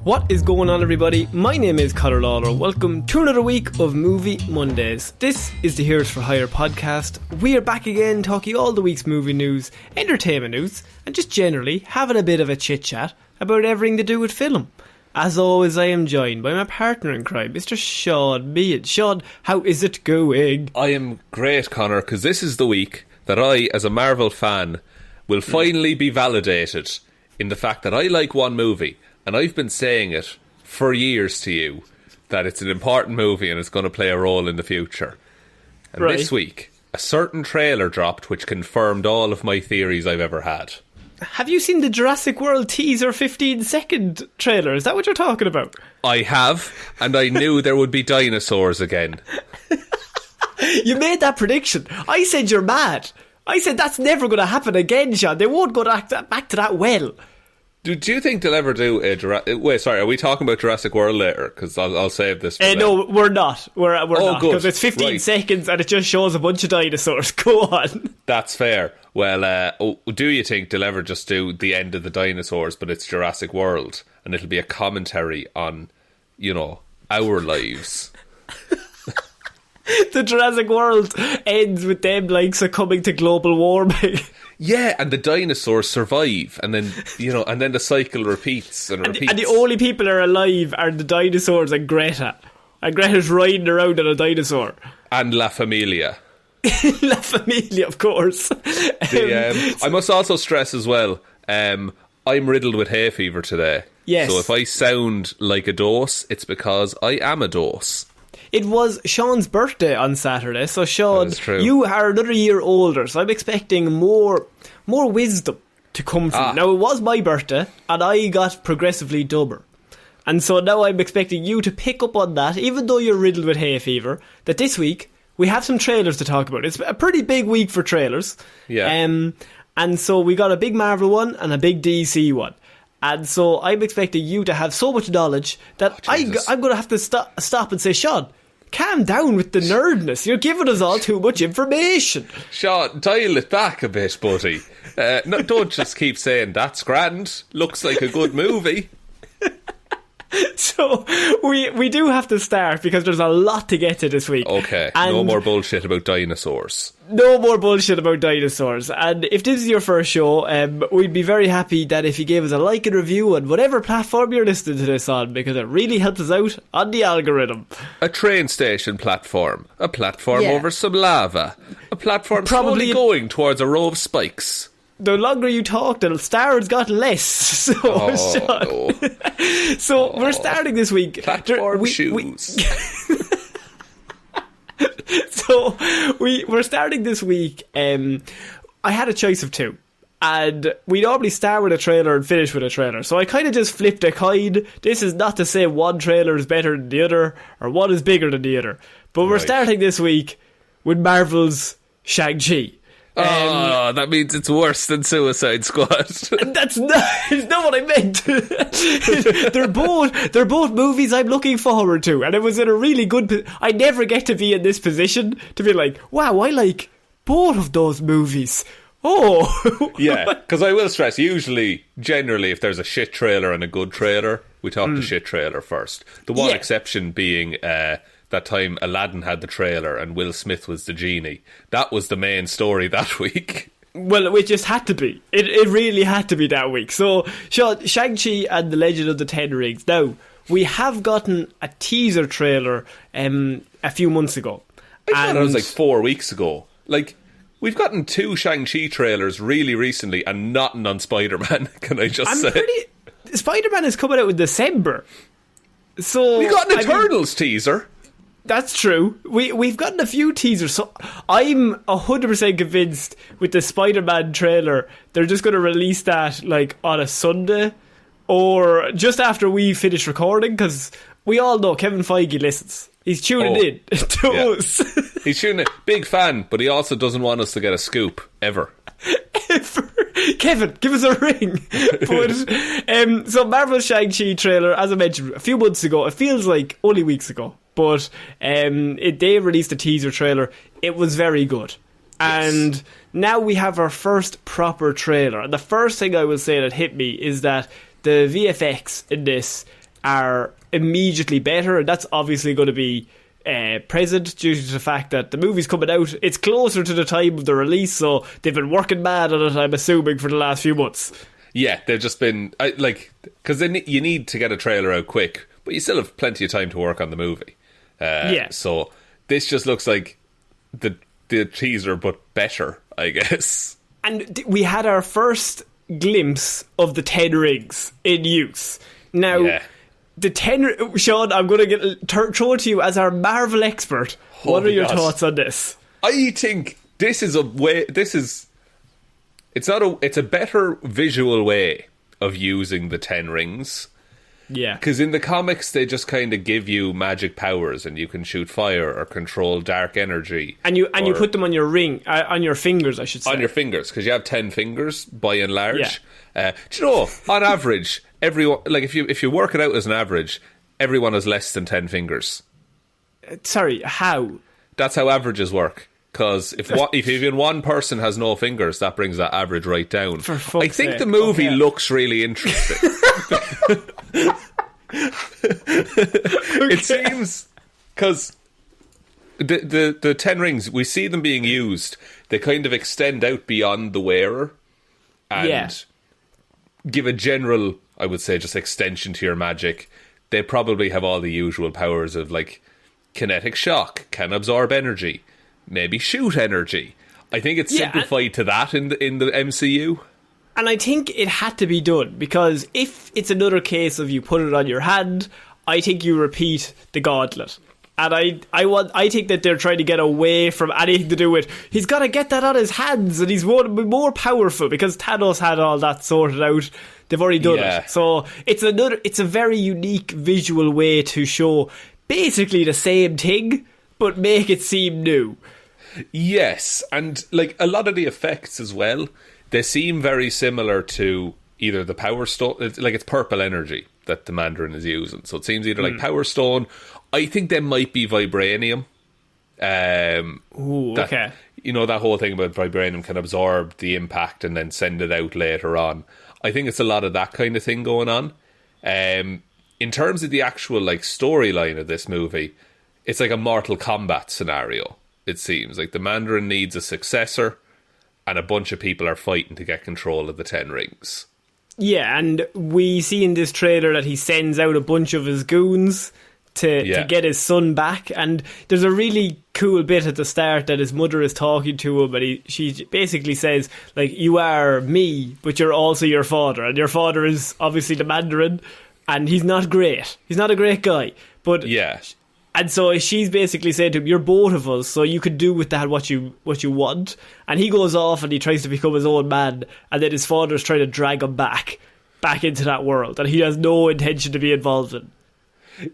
What is going on, everybody? My name is Ciara Lawler. Welcome to another week of Movie Mondays. This is the Heroes for Hire podcast. We are back again talking all the week's movie news, entertainment news, and just generally having a bit of a chit-chat about everything to do with film. As always, I am joined by my partner in crime, Mr. Shaun Mead. Shaun, how is it going? I am great, Connor, because this is the week that I, as a Marvel fan, will finally be validated in the fact that I like one movie, and I've been saying it for years to you, that it's an important movie and it's going to play a role in the future. And this week, a certain trailer dropped which confirmed all of my theories I've ever had. Have you seen the Jurassic World teaser 15-second trailer? Is that what you're talking about? I have, and I knew there would be dinosaurs again. You made that prediction. I said you're mad. I said that's never going to happen again, Shaun. They won't go back to that well. Do you think they'll ever do a Jurassic... Wait, sorry, are we talking about Jurassic World later? Because I'll save this for no, we're not. We're not. Because it's 15 right. seconds and it just shows a bunch of dinosaurs. Go on. That's fair. Well, do you think they'll ever just do the end of the dinosaurs, but it's Jurassic World, and it'll be a commentary on, you know, our lives? The Jurassic World ends with them, like, succumbing to global warming. Yeah, and the dinosaurs survive, and then, you know, and then the cycle repeats and repeats. And the only people that are alive are the dinosaurs and Greta. And Greta's riding around on a dinosaur. And La Familia. La Familia, of course. I must also stress as well, I'm riddled with hay fever today. Yes. So if I sound like a dose, it's because I am a dose. It was Shaun's birthday on Saturday, so Shaun, you are another year older, so I'm expecting more wisdom to come from you. Now, it was my birthday, and I got progressively dumber. And so now I'm expecting you to pick up on that, even though you're riddled with hay fever, that this week we have some trailers to talk about. It's a pretty big week for trailers. Yeah. And so we got a big Marvel one and a big DC one. And so I'm expecting you to have so much knowledge that I'm going to have to stop and say, Shaun, calm down with the nerdness. You're giving us all too much information. Shaun, dial it back a bit, buddy. No, don't just keep saying, that's grand, looks like a good movie. So we do have to start because there's a lot to get to this week. Okay, and no more bullshit about dinosaurs. No more bullshit about dinosaurs. And if this is your first show, we'd be very happy that if you gave us a like and review on whatever platform you're listening to this on, because it really helps us out on the algorithm. A train station platform, a platform over some lava, a platform Probably slowly going towards a row of spikes. The longer you talk, the stars got less. So, no. So we're starting this week. Platform shoes. So we're starting this week. I had a choice of two, and we normally start with a trailer and finish with a trailer. So I kind of just flipped a coin. This is not to say one trailer is better than the other or one is bigger than the other. But we're starting this week with Marvel's Shang Chi. That means it's worse than Suicide Squad. That's not what I meant. They're both movies I'm looking forward to, and it was in a really good. I never get to be in this position to be like, wow, I like both of those movies. Oh, yeah, because I will stress. Generally, if there's a shit trailer and a good trailer, we talk the shit trailer first. The one exception being that time Aladdin had the trailer and Will Smith was the genie. That was the main story that week. Well, it just had to be. It really had to be that week. So, Shang-Chi and the Legend of the Ten Rings. Now, we have gotten a teaser trailer a few months ago. I thought it was like 4 weeks ago. Like, we've gotten 2 Shang-Chi trailers really recently and nothing on Spider-Man, can I just say? Spider-Man is coming out in December. So we got an Eternals teaser. That's true. We've gotten a few teasers, so I'm 100% convinced with the Spider-Man trailer they're just going to release that like on a Sunday or just after we finish recording, because we all know Kevin Feige listens. He's tuning in to us. He's tuning in. Big fan, but he also doesn't want us to get a scoop ever. Kevin, give us a ring. But so Marvel's Shang-Chi trailer, as I mentioned a few months ago, it feels like only weeks ago, but they released a teaser trailer. It was very good. Yes. And now we have our first proper trailer. And the first thing I will say that hit me is that the VFX in this are immediately better, and that's obviously going to be present due to the fact that the movie's coming out. It's closer to the time of the release, so they've been working mad on it, I'm assuming, for the last few months. Yeah, they've just been because you need to get a trailer out quick, but you still have plenty of time to work on the movie. So this just looks like the teaser, but better, I guess. And we had our first glimpse of the 10 rings in use. Now, the 10... Shaun, I'm going to throw it to you as our Marvel expert. What are your thoughts on this? I think this is a way... It's a better visual way of using the 10 rings. Yeah. Because in the comics, they just kind of give you magic powers, and you can shoot fire or control dark energy. And you put them on your ring, on your fingers, I should say. On your fingers, because you have 10 fingers, by and large. Yeah. Do you know, on average, everyone, like if you work it out as an average, everyone has less than 10 fingers. Sorry, how? That's how averages work. Because if even one person has no fingers, that brings that average right down. For fuck's I think sake. the movie looks really interesting. It seems because the 10 rings, we see them being used. They kind of extend out beyond the wearer and give a general, I would say, just extension to your magic. They probably have all the usual powers of like kinetic shock, can absorb energy, maybe shoot energy. I think it's simplified to that in the MCU. And I think it had to be done, because if it's another case of you put it on your hand, I think you repeat the gauntlet. And I think that they're trying to get away from anything to do with, he's got to get that on his hands and he's more powerful, because Thanos had all that sorted out. They've already done it. So it's a very unique visual way to show basically the same thing, but make it seem new. Yes, and like a lot of the effects as well, they seem very similar to either the Power Stone, it's purple energy that the Mandarin is using. So it seems either like Power Stone. I think they might be vibranium. Okay. You know, that whole thing about vibranium can absorb the impact and then send it out later on. I think it's a lot of that kind of thing going on. In terms of the actual like storyline of this movie, it's like a Mortal Kombat scenario. It seems like the Mandarin needs a successor, and a bunch of people are fighting to get control of the 10 rings. Yeah, and we see in this trailer that he sends out a bunch of his goons to get his son back. And there's a really cool bit at the start that his mother is talking to him, and she basically says, like, you are me, but you're also your father. And your father is obviously the Mandarin, and he's not great. He's not a great guy. But and so she's basically saying to him, you're both of us, so you can do with that what you want. And he goes off and he tries to become his own man, and then his father's trying to drag him back into that world, and he has no intention to be involved in.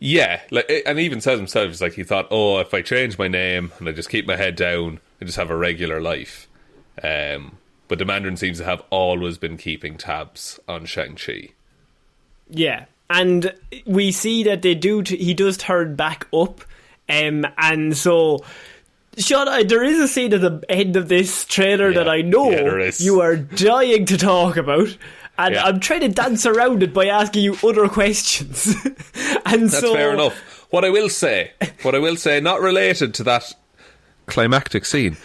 Yeah, and he even says himself, it's like he thought, if I change my name and I just keep my head down and just have a regular life. But the Mandarin seems to have always been keeping tabs on Shang Chi. Yeah. And we see that he does turn back up, and so, Shaun, there is a scene at the end of this trailer that I know you are dying to talk about, and I'm trying to dance around it by asking you other questions. And that's fair enough. What I will say, not related to that climactic scene,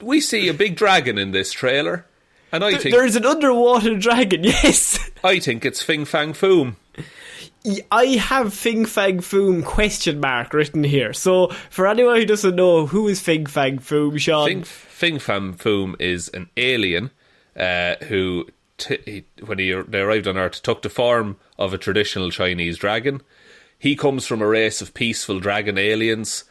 we see a big dragon in this trailer. And I think there's an underwater dragon, yes. I think it's Fing Fang Foom. I have Fing Fang Foom question mark written here. So for anyone who doesn't know, who is Fing Fang Foom, Shaun? Fing Fang Foom is an alien who, when they arrived on Earth, took the form of a traditional Chinese dragon. He comes from a race of peaceful dragon aliens,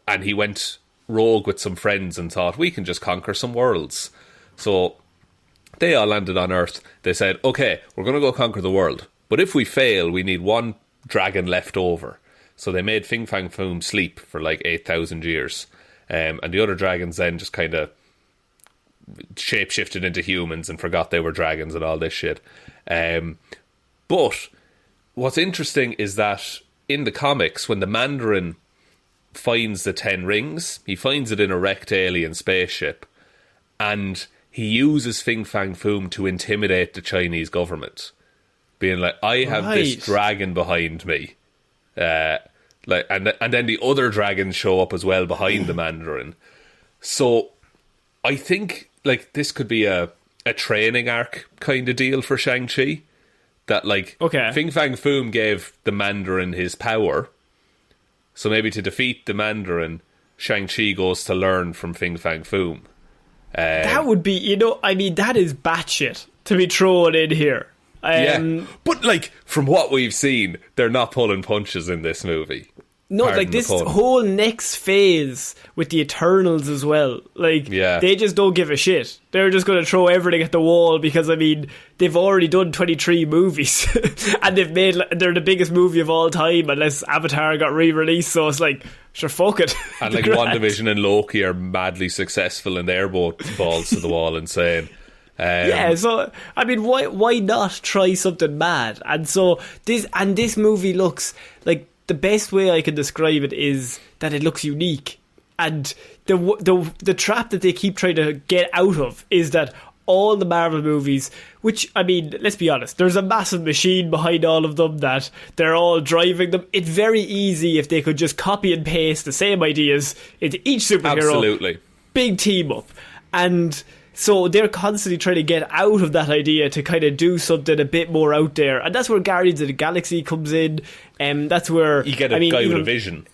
and he went rogue with some friends and thought, we can just conquer some worlds. So they all landed on Earth. They said, okay, we're going to go conquer the world, but if we fail, we need one dragon left over. So they made Fing Fang Foom sleep for like 8,000 years. And the other dragons then just kind of shape-shifted into humans and forgot they were dragons and all this shit. But what's interesting is that in the comics, when the Mandarin finds the 10 rings, he finds it in a wrecked alien spaceship, and he uses Fin Fang Foom to intimidate the Chinese government, being like, I have this dragon behind me. And then the other dragons show up as well behind the Mandarin. So I think like this could be a training arc kind of deal for Shang-Chi. That like Fin Fang Foom gave the Mandarin his power. So maybe to defeat the Mandarin, Shang-Chi goes to learn from Fin Fang Foom. That would be, that is batshit to be thrown in here. Yeah, but like from what we've seen, they're not pulling punches in this movie. No, like this whole next phase with the Eternals as well. Like, they just don't give a shit. They're just going to throw everything at the wall because, they've already done 23 movies. And they're the biggest movie of all time unless Avatar got re-released. So it's like, sure, fuck it. And like WandaVision and Loki are madly successful and they're both balls to the wall insane. So why not try something mad? And so this movie looks like, the best way I can describe it is that it looks unique, and the trap that they keep trying to get out of is that all the Marvel movies, which let's be honest, there's a massive machine behind all of them that they're all driving them. It's very easy if they could just copy and paste the same ideas into each superhero. Absolutely, big team up, and so they're constantly trying to get out of that idea to kind of do something a bit more out there. And that's where Guardians of the Galaxy comes in. That's where you get a guy with a vision,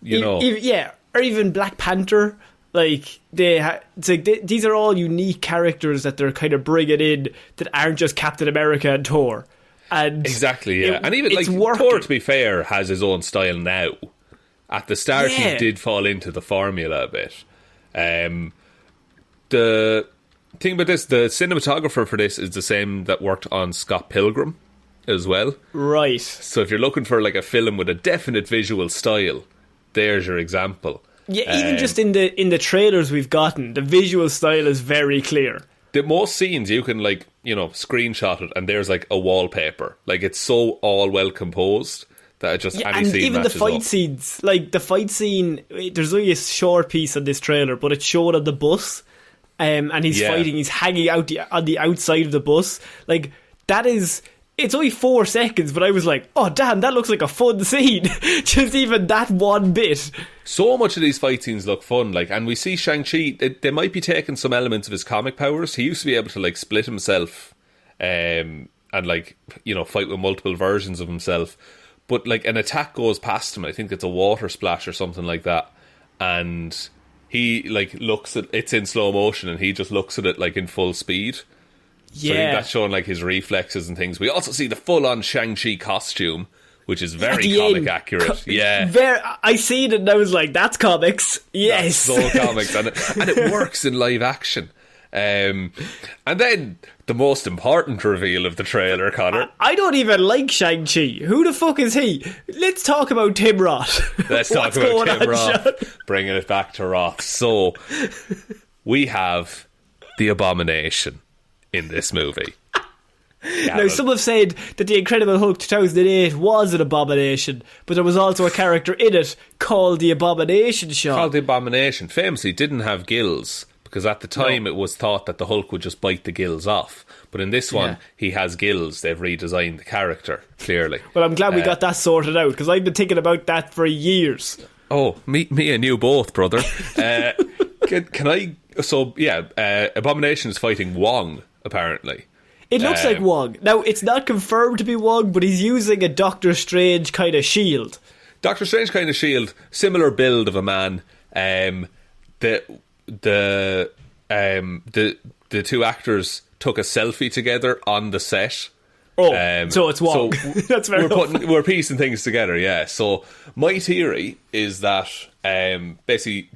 or even Black Panther. Like these are all unique characters that they're kind of bringing in that aren't just Captain America and Thor. And exactly, yeah. And even like working. Thor, to be fair, has his own style now. At the start, he did fall into the formula a bit. The thing about this, the cinematographer for this is the same that worked on Scott Pilgrim as well. Right. So if you're looking for like a film with a definite visual style, there's your example. Yeah, even just in the trailers we've gotten, the visual style is very clear. The most scenes you can screenshot it and there's like a wallpaper. Like it's so all well composed that it just any scene even the fight up. scenes, like the fight scene, there's only a short piece on this trailer, but it's showed on the bus. And he's fighting, he's hanging out on the outside of the bus. Like, it's only 4 seconds, but I was like, oh damn, that looks like a fun scene. Just even that one bit. So much of these fight scenes look fun, and we see Shang-Chi, they might be taking some elements of his comic powers. He used to be able to split himself and fight with multiple versions of himself. But an attack goes past him, I think it's a water splash or something like that, and he looks at it's in slow motion and he just looks at it in full speed. Yeah. So I think that's showing his reflexes and things. We also see the full on Shang-Chi costume, which is very comic accurate. I seen it and I was like, that's comics. Yes. That's so comics. And it works in live action. And then the most important reveal of the trailer, Connor. I don't even like Shang-Chi. Who the fuck is he? Let's talk about Tim Roth. Let's talk about Tim Roth. Bringing it back to Roth. So, we have the Abomination in this movie. Now, some have said that the Incredible Hulk 2008 was an abomination, but there was also a character in it called the Abomination, Shaun. Called the Abomination. Famously didn't have gills, because at the time it was thought that the Hulk would just bite the gills off. But in this one, he has gills. They've redesigned the character, clearly. Well, I'm glad we got that sorted out, because I've been thinking about that for years. Oh, me and you both, brother. Can I... So, Abomination is fighting Wong, apparently. It looks like Wong. Now, it's not confirmed to be Wong, but he's using a Doctor Strange kind of shield. Doctor Strange kind of shield, similar build of a man. The two actors took a selfie together on the set. Oh, so it's Wong. So that's very we're piecing things together, yeah. So my theory is that basically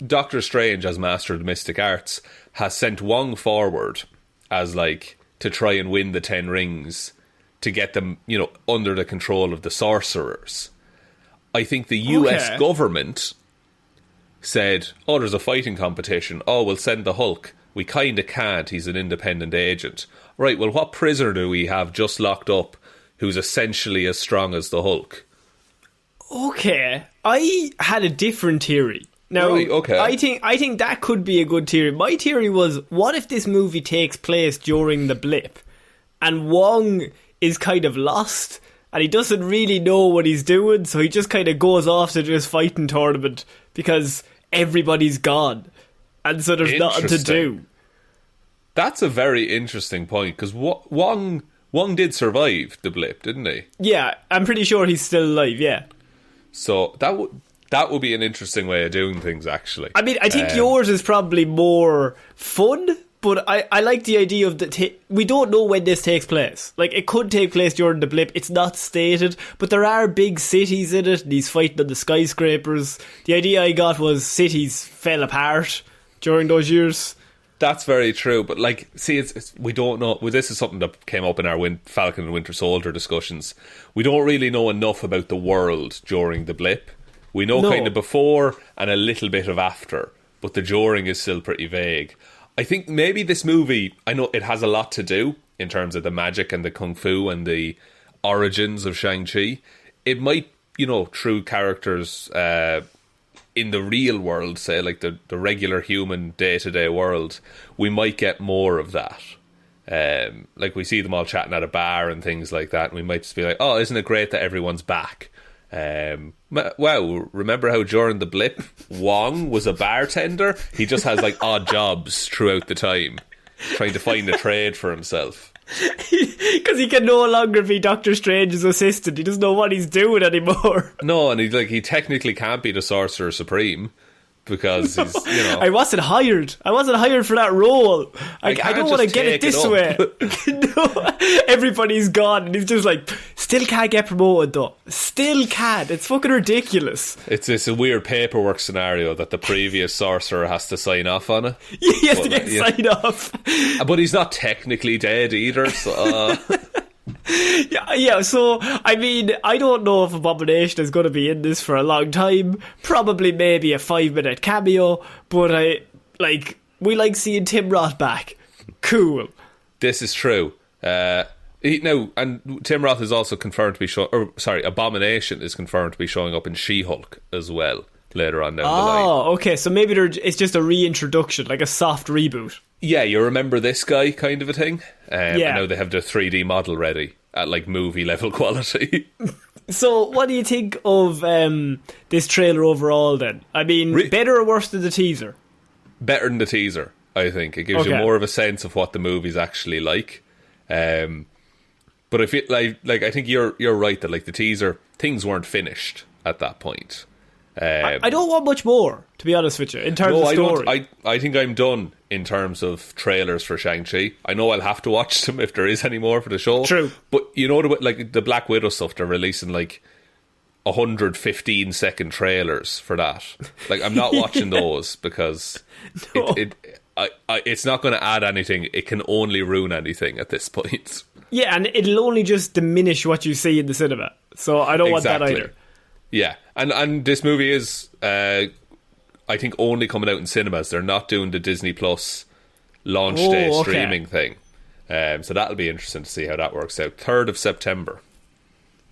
Doctor Strange, as Master of the Mystic Arts, has sent Wong forward as to try and win the 10 rings to get them, under the control of the sorcerers. I think the US government said, oh, there's a fighting competition. Oh, we'll send the Hulk. We kind of can't. He's an independent agent. Right, well, what prisoner do we have just locked up who's essentially as strong as the Hulk? Okay. I had a different theory. Now, Right, okay. I think that could be a good theory. My theory was, what if this movie takes place during the blip, and Wong is kind of lost, and he doesn't really know what he's doing, so he just kind of goes off to this fighting tournament because everybody's gone, and so there's nothing to do. That's a very interesting point, because Wong did survive the blip, didn't he? Yeah, I'm pretty sure he's still alive, yeah. So that would be an interesting way of doing things, actually. I mean, I think yours is probably more fun, but I like the idea of we don't know when this takes place. Like, it could take place during the blip. It's not stated, but there are big cities in it, and he's fighting on the skyscrapers. The idea I got was cities fell apart during those years. That's very true, but like, see, we don't know. Well, this is something that came up in our Falcon and Winter Soldier discussions. We don't really know enough about the world during the blip. We know kind of before and a little bit of after, but the during is still pretty vague. I think maybe this movie, I know it has a lot to do in terms of the magic and the kung fu and the origins of Shang-Chi. It might, true characters in the real world, say, like the regular human day-to-day world, we might get more of that. Like, we see them all chatting at a bar and things like that, and we might just be like, oh, isn't it great that everyone's back? Wow, remember how during the blip Wong was a bartender? He just has like odd jobs throughout the time, trying to find a trade for himself. Because he can no longer be Doctor Strange's assistant. He doesn't know what he's doing anymore. No, and he technically can't be the Sorcerer Supreme, because he's, I wasn't hired for that role. I don't want to get it this way. No, everybody's gone, and he's just like, still can't get promoted though. Still can't. It's fucking ridiculous. It's a weird paperwork scenario that the previous sorcerer has to sign off on it. He has to get signed off. But he's not technically dead either, so... Yeah, so, I mean, I don't know if Abomination is going to be in this for a long time. Probably maybe a 5-minute cameo, but we like seeing Tim Roth back. Cool. This is true. And Tim Roth is also confirmed to be Abomination is confirmed to be showing up in She-Hulk as well later on down the line. Oh, okay, so maybe it's just a reintroduction, like a soft reboot. Yeah, you remember this guy kind of a thing? Yeah. And now they have the 3D model ready at like movie level quality. So what do you think of this trailer overall then? I mean, better or worse than the teaser? Better than the teaser, I think. It gives you more of a sense of what the movie's actually like. But I feel like I think you're right that like the teaser, things weren't finished at that point. I don't want much more, to be honest with you, in terms of story. I think I'm done in terms of trailers for Shang-Chi. I know I'll have to watch them if there is any more for the show. True. But like the Black Widow stuff, they're releasing like 115-second trailers for that. Like, I'm not watching those because it's not going to add anything. It can only ruin anything at this point. Yeah, and it'll only just diminish what you see in the cinema. So I don't want that either. Yeah, and this movie is, I think, only coming out in cinemas. They're not doing the Disney Plus launch day streaming thing. So that'll be interesting to see how that works out. 3rd of September.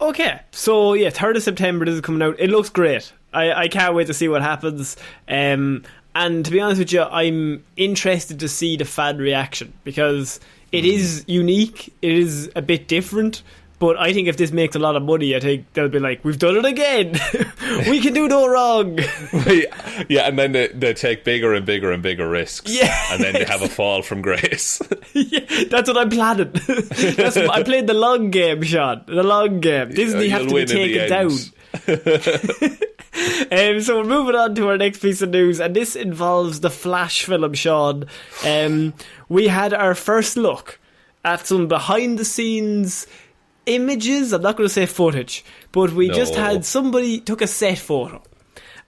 Okay, so yeah, 3rd of September this is coming out. It looks great. I can't wait to see what happens. And to be honest with you, I'm interested to see the fan reaction because it is unique. It is a bit different. But I think if this makes a lot of money, I think they'll be like, we've done it again. We can do no wrong. Yeah, and then they take bigger and bigger and bigger risks. Yeah. And then they have a fall from grace. Yeah, that's what I'm planning. I played the long game, Shaun. The long game. Disney have to be taken down. So we're moving on to our next piece of news, and this involves the Flash film, Shaun. We had our first look at some behind-the-scenes images. I'm not going to say footage, but we just had somebody took a set photo,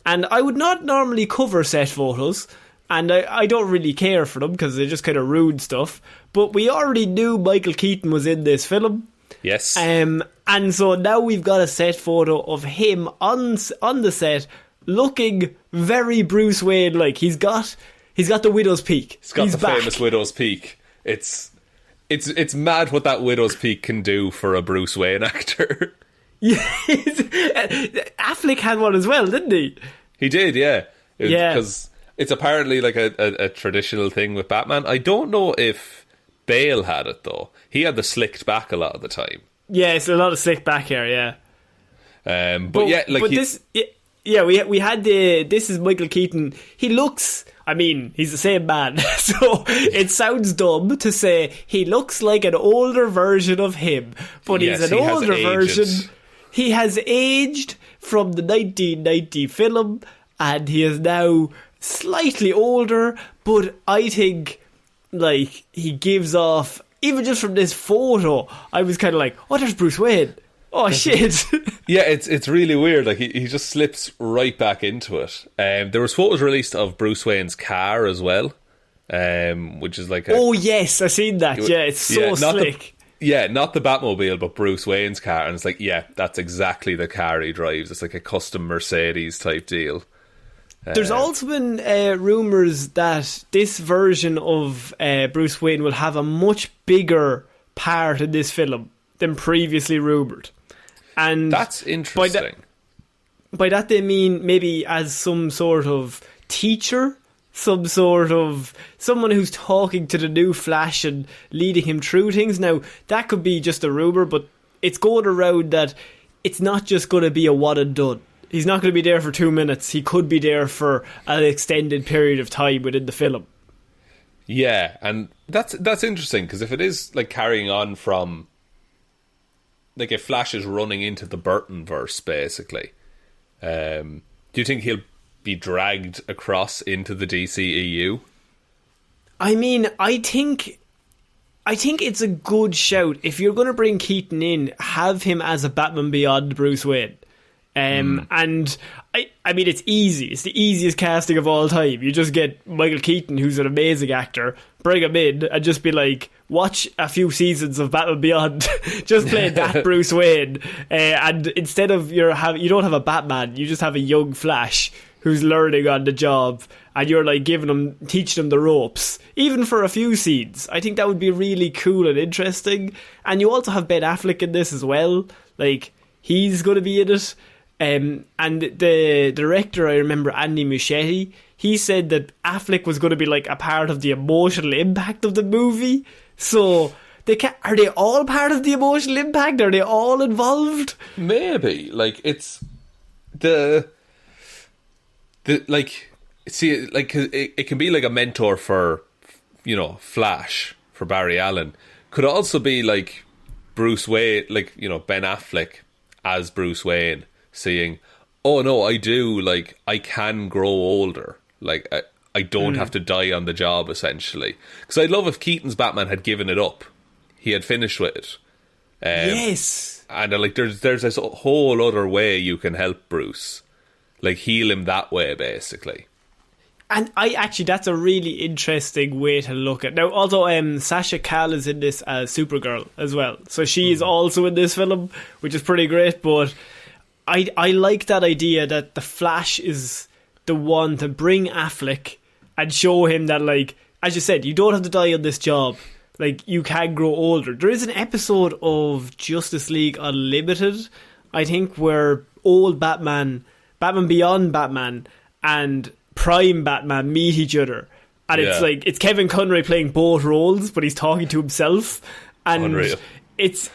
and I would not normally cover set photos, and I don't really care for them because they just kind of rude stuff, but we already knew Michael Keaton was in this film. Yes. And so now we've got a set photo of him on the set looking very Bruce Wayne like. He's got the widow's peak. He's got the famous widow's peak. It's mad what that widow's peak can do for a Bruce Wayne actor. Yeah, Affleck had one as well, didn't he? He did, yeah. Yeah. Because it's apparently like a traditional thing with Batman. I don't know if Bale had it, though. He had the slicked back a lot of the time. Yeah, it's a lot of slick back hair, yeah. But yeah, like... we had this is Michael Keaton. He looks... I mean, he's the same man. So it sounds dumb to say he looks like an older version of him. But he's an older version. He has aged from the 1990 film, and he is now slightly older. But I think, like, he gives off... Even just from this photo, I was kind of like, oh, there's Bruce Wayne. Oh, shit. Yeah, it's really weird. Like, he just slips right back into it. There was photos released of Bruce Wayne's car as well, which is like oh, yes, I've seen that. Yeah, it's so slick. Not the Batmobile, but Bruce Wayne's car. And it's like, yeah, that's exactly the car he drives. It's like a custom Mercedes type deal. There's also been rumours that this version of Bruce Wayne will have a much bigger part in this film than previously rumoured. And that's interesting. By that they mean maybe as some sort of teacher, some sort of someone who's talking to the new Flash and leading him through things. Now, that could be just a rumour, but it's going around that it's not just going to be a one and done. He's not going to be there for 2 minutes. He could be there for an extended period of time within the film. Yeah, and that's interesting, because if it is like carrying on from, like, if Flash is running into the Burton-verse, basically, do you think he'll be dragged across into the DCEU? I mean, I think it's a good shout. If you're going to bring Keaton in, have him as a Batman Beyond Bruce Wayne. And I mean, it's easy. It's the easiest casting of all time. You just get Michael Keaton, who's an amazing actor, bring him in and just be like, watch a few seasons of Batman Beyond, just play that Bruce Wayne. And instead of you don't have a Batman, you just have a young Flash who's learning on the job, and you're like teaching him the ropes, even for a few scenes. I think that would be really cool and interesting. And you also have Ben Affleck in this as well. Like, he's going to be in it. And the director, I remember, Andy Muschietti, he said that Affleck was going to be like a part of the emotional impact of the movie. So are they all part of the emotional impact? Are they all involved? Maybe. Like, it's the like, see, like, it can be like a mentor for, Flash, for Barry Allen. Could also be like Bruce Wayne, like, Ben Affleck as Bruce Wayne, saying, oh no, I can grow older. Like, I don't have to die on the job, essentially. Because I'd love if Keaton's Batman had given it up. He had finished with it. Yes. And like, there's this whole other way you can help Bruce. Like, heal him that way, basically. And that's a really interesting way to look at. Now, also, Sasha Calle is in this as Supergirl as well. So she is also in this film, which is pretty great. But I like that idea that the Flash is the one to bring Affleck and show him that, like, as you said, you don't have to die on this job. Like, you can grow older. There is an episode of Justice League Unlimited, I think, where old Batman Beyond Batman, and Prime Batman meet each other. And it's like, it's Kevin Conroy playing both roles, but he's talking to himself. And unreal. It's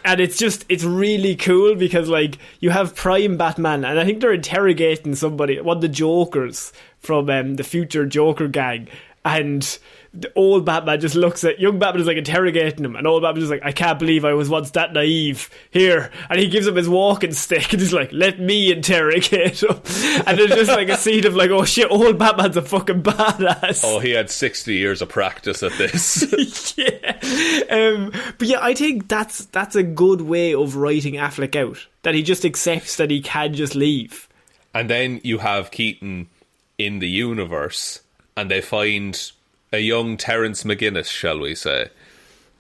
really cool because, like, you have Prime Batman, and I think they're interrogating somebody, one of the Jokers from the future Joker gang, and the old Batman just looks at young Batman is like interrogating him, and old Batman is like, I can't believe I was once that naive. Here, and he gives him his walking stick, and he's like, let me interrogate him. And there's just like a scene of like, oh shit, old Batman's a fucking badass. Oh, he had 60 years of practice at this. Yeah, but yeah, I think that's a good way of writing Affleck out. That he just accepts that he can just leave. And then you have Keaton in the universe, and they find a young Terence McGinnis, shall we say.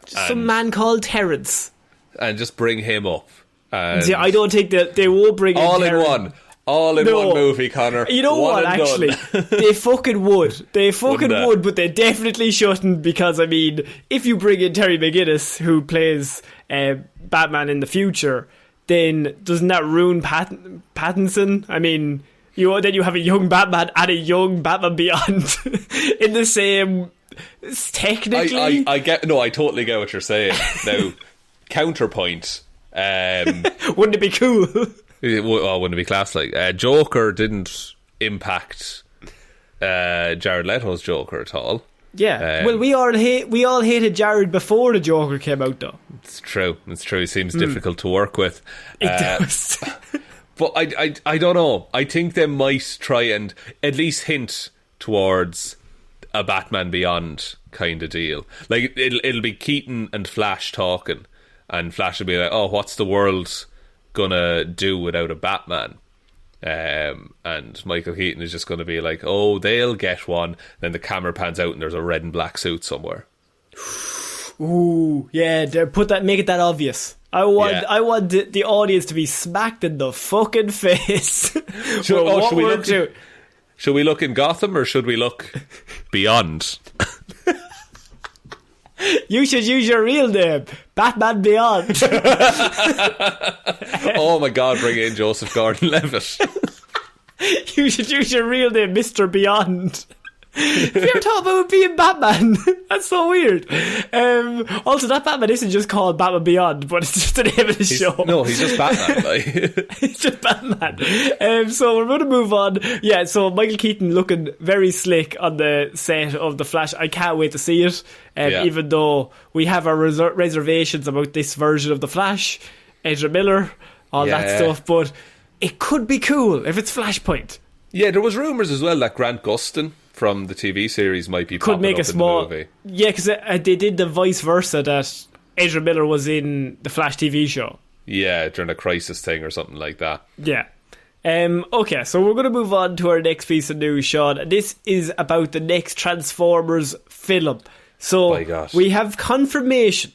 Some man called Terence. And just bring him up. See, I don't think that they will bring in Terence. All in one movie, Connor. You know what, actually? They fucking would. But they definitely shouldn't, because, I mean, if you bring in Terry McGinnis, who plays Batman in the future, then doesn't that ruin Pattinson? I mean, Then you have a young Batman and a young Batman Beyond in the same. Technically, I totally get what you're saying. Now, counterpoint. Wouldn't it be cool? Wouldn't it be class? Like Joker didn't impact Jared Leto's Joker at all. Yeah. Well, we all hated Jared before the Joker came out, though. It's true. He seems difficult to work with. It does. But I don't know. I think they might try and at least hint towards a Batman Beyond kind of deal. Like it'll be Keaton and Flash talking, and Flash will be like, "Oh, what's the world gonna do without a Batman?" And Michael Keaton is just going to be like, "Oh, they'll get one." Then the camera pans out and there's a red and black suit somewhere. Ooh, yeah, make it that obvious. I want the audience to be smacked in the fucking face. Should we look in Gotham or should we look beyond? You should use your real name, Batman Beyond. Oh my God, bring in Joseph Gordon-Levitt. You should use your real name, Mr. Beyond. Have you ever thought about being Batman? That's so weird. Also, that Batman isn't just called Batman Beyond, but it's just the name of the show. No, he's just Batman. Like. He's just Batman. So we're going to move on. Yeah, so Michael Keaton looking very slick on the set of The Flash. I can't wait to see it. Even though we have our reservations about this version of The Flash, Ezra Miller, all that stuff, but it could be cool if it's Flashpoint. Yeah, there was rumours as well that Grant Gustin from the TV series might be could make a small movie. Yeah, because they did the vice versa that Ezra Miller was in the Flash TV show. Yeah, during a crisis thing or something like that. Yeah. Okay, so we're going to move on to our next piece of news, Shaun. This is about the next Transformers film. So we have confirmation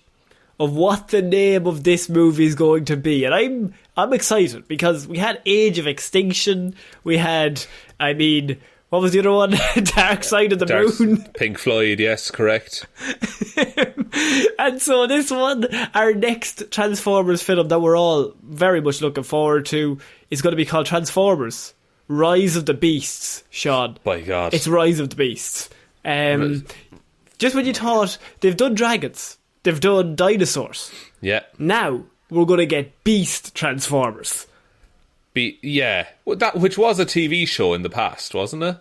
of what the name of this movie is going to be, and I'm excited because we had Age of Extinction. We had, what was the other one? Dark Side of the Moon. Pink Floyd, yes, correct. And so this one, our next Transformers film that we're all very much looking forward to, is going to be called Transformers Rise of the Beasts, Shaun. My God. It's Rise of the Beasts. Just when you thought they've done dragons, they've done dinosaurs. Yeah. Now we're going to get Beast Transformers. Which was a TV show in the past, wasn't it?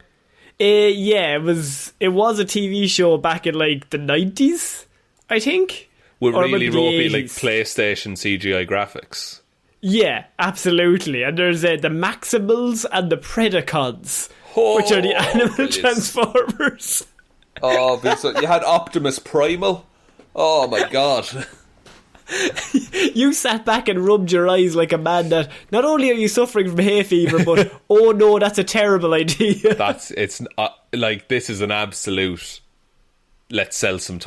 Yeah, it was a TV show back in like the 90s, I think. With really ropey like PlayStation CGI graphics. Yeah, absolutely. And there's the Maximals and the Predacons, which are the animal Transformers. Oh, so you had Optimus Primal. Oh my God. You sat back and rubbed your eyes like a man that not only are you suffering from hay fever, but oh no, that's a terrible idea. This is an absolute. Let's sell some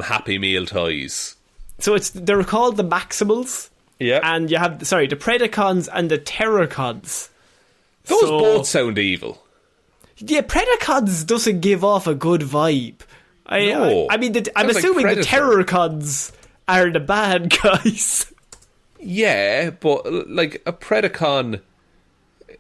Happy Meal toys. So they're called the Maximals. Yeah, and you have the Predacons and the Terrorcons. Those both sound evil. Yeah, Predacons doesn't give off a good vibe. I'm assuming the Terrorcons are the bad guys. Yeah, but like a Predacon,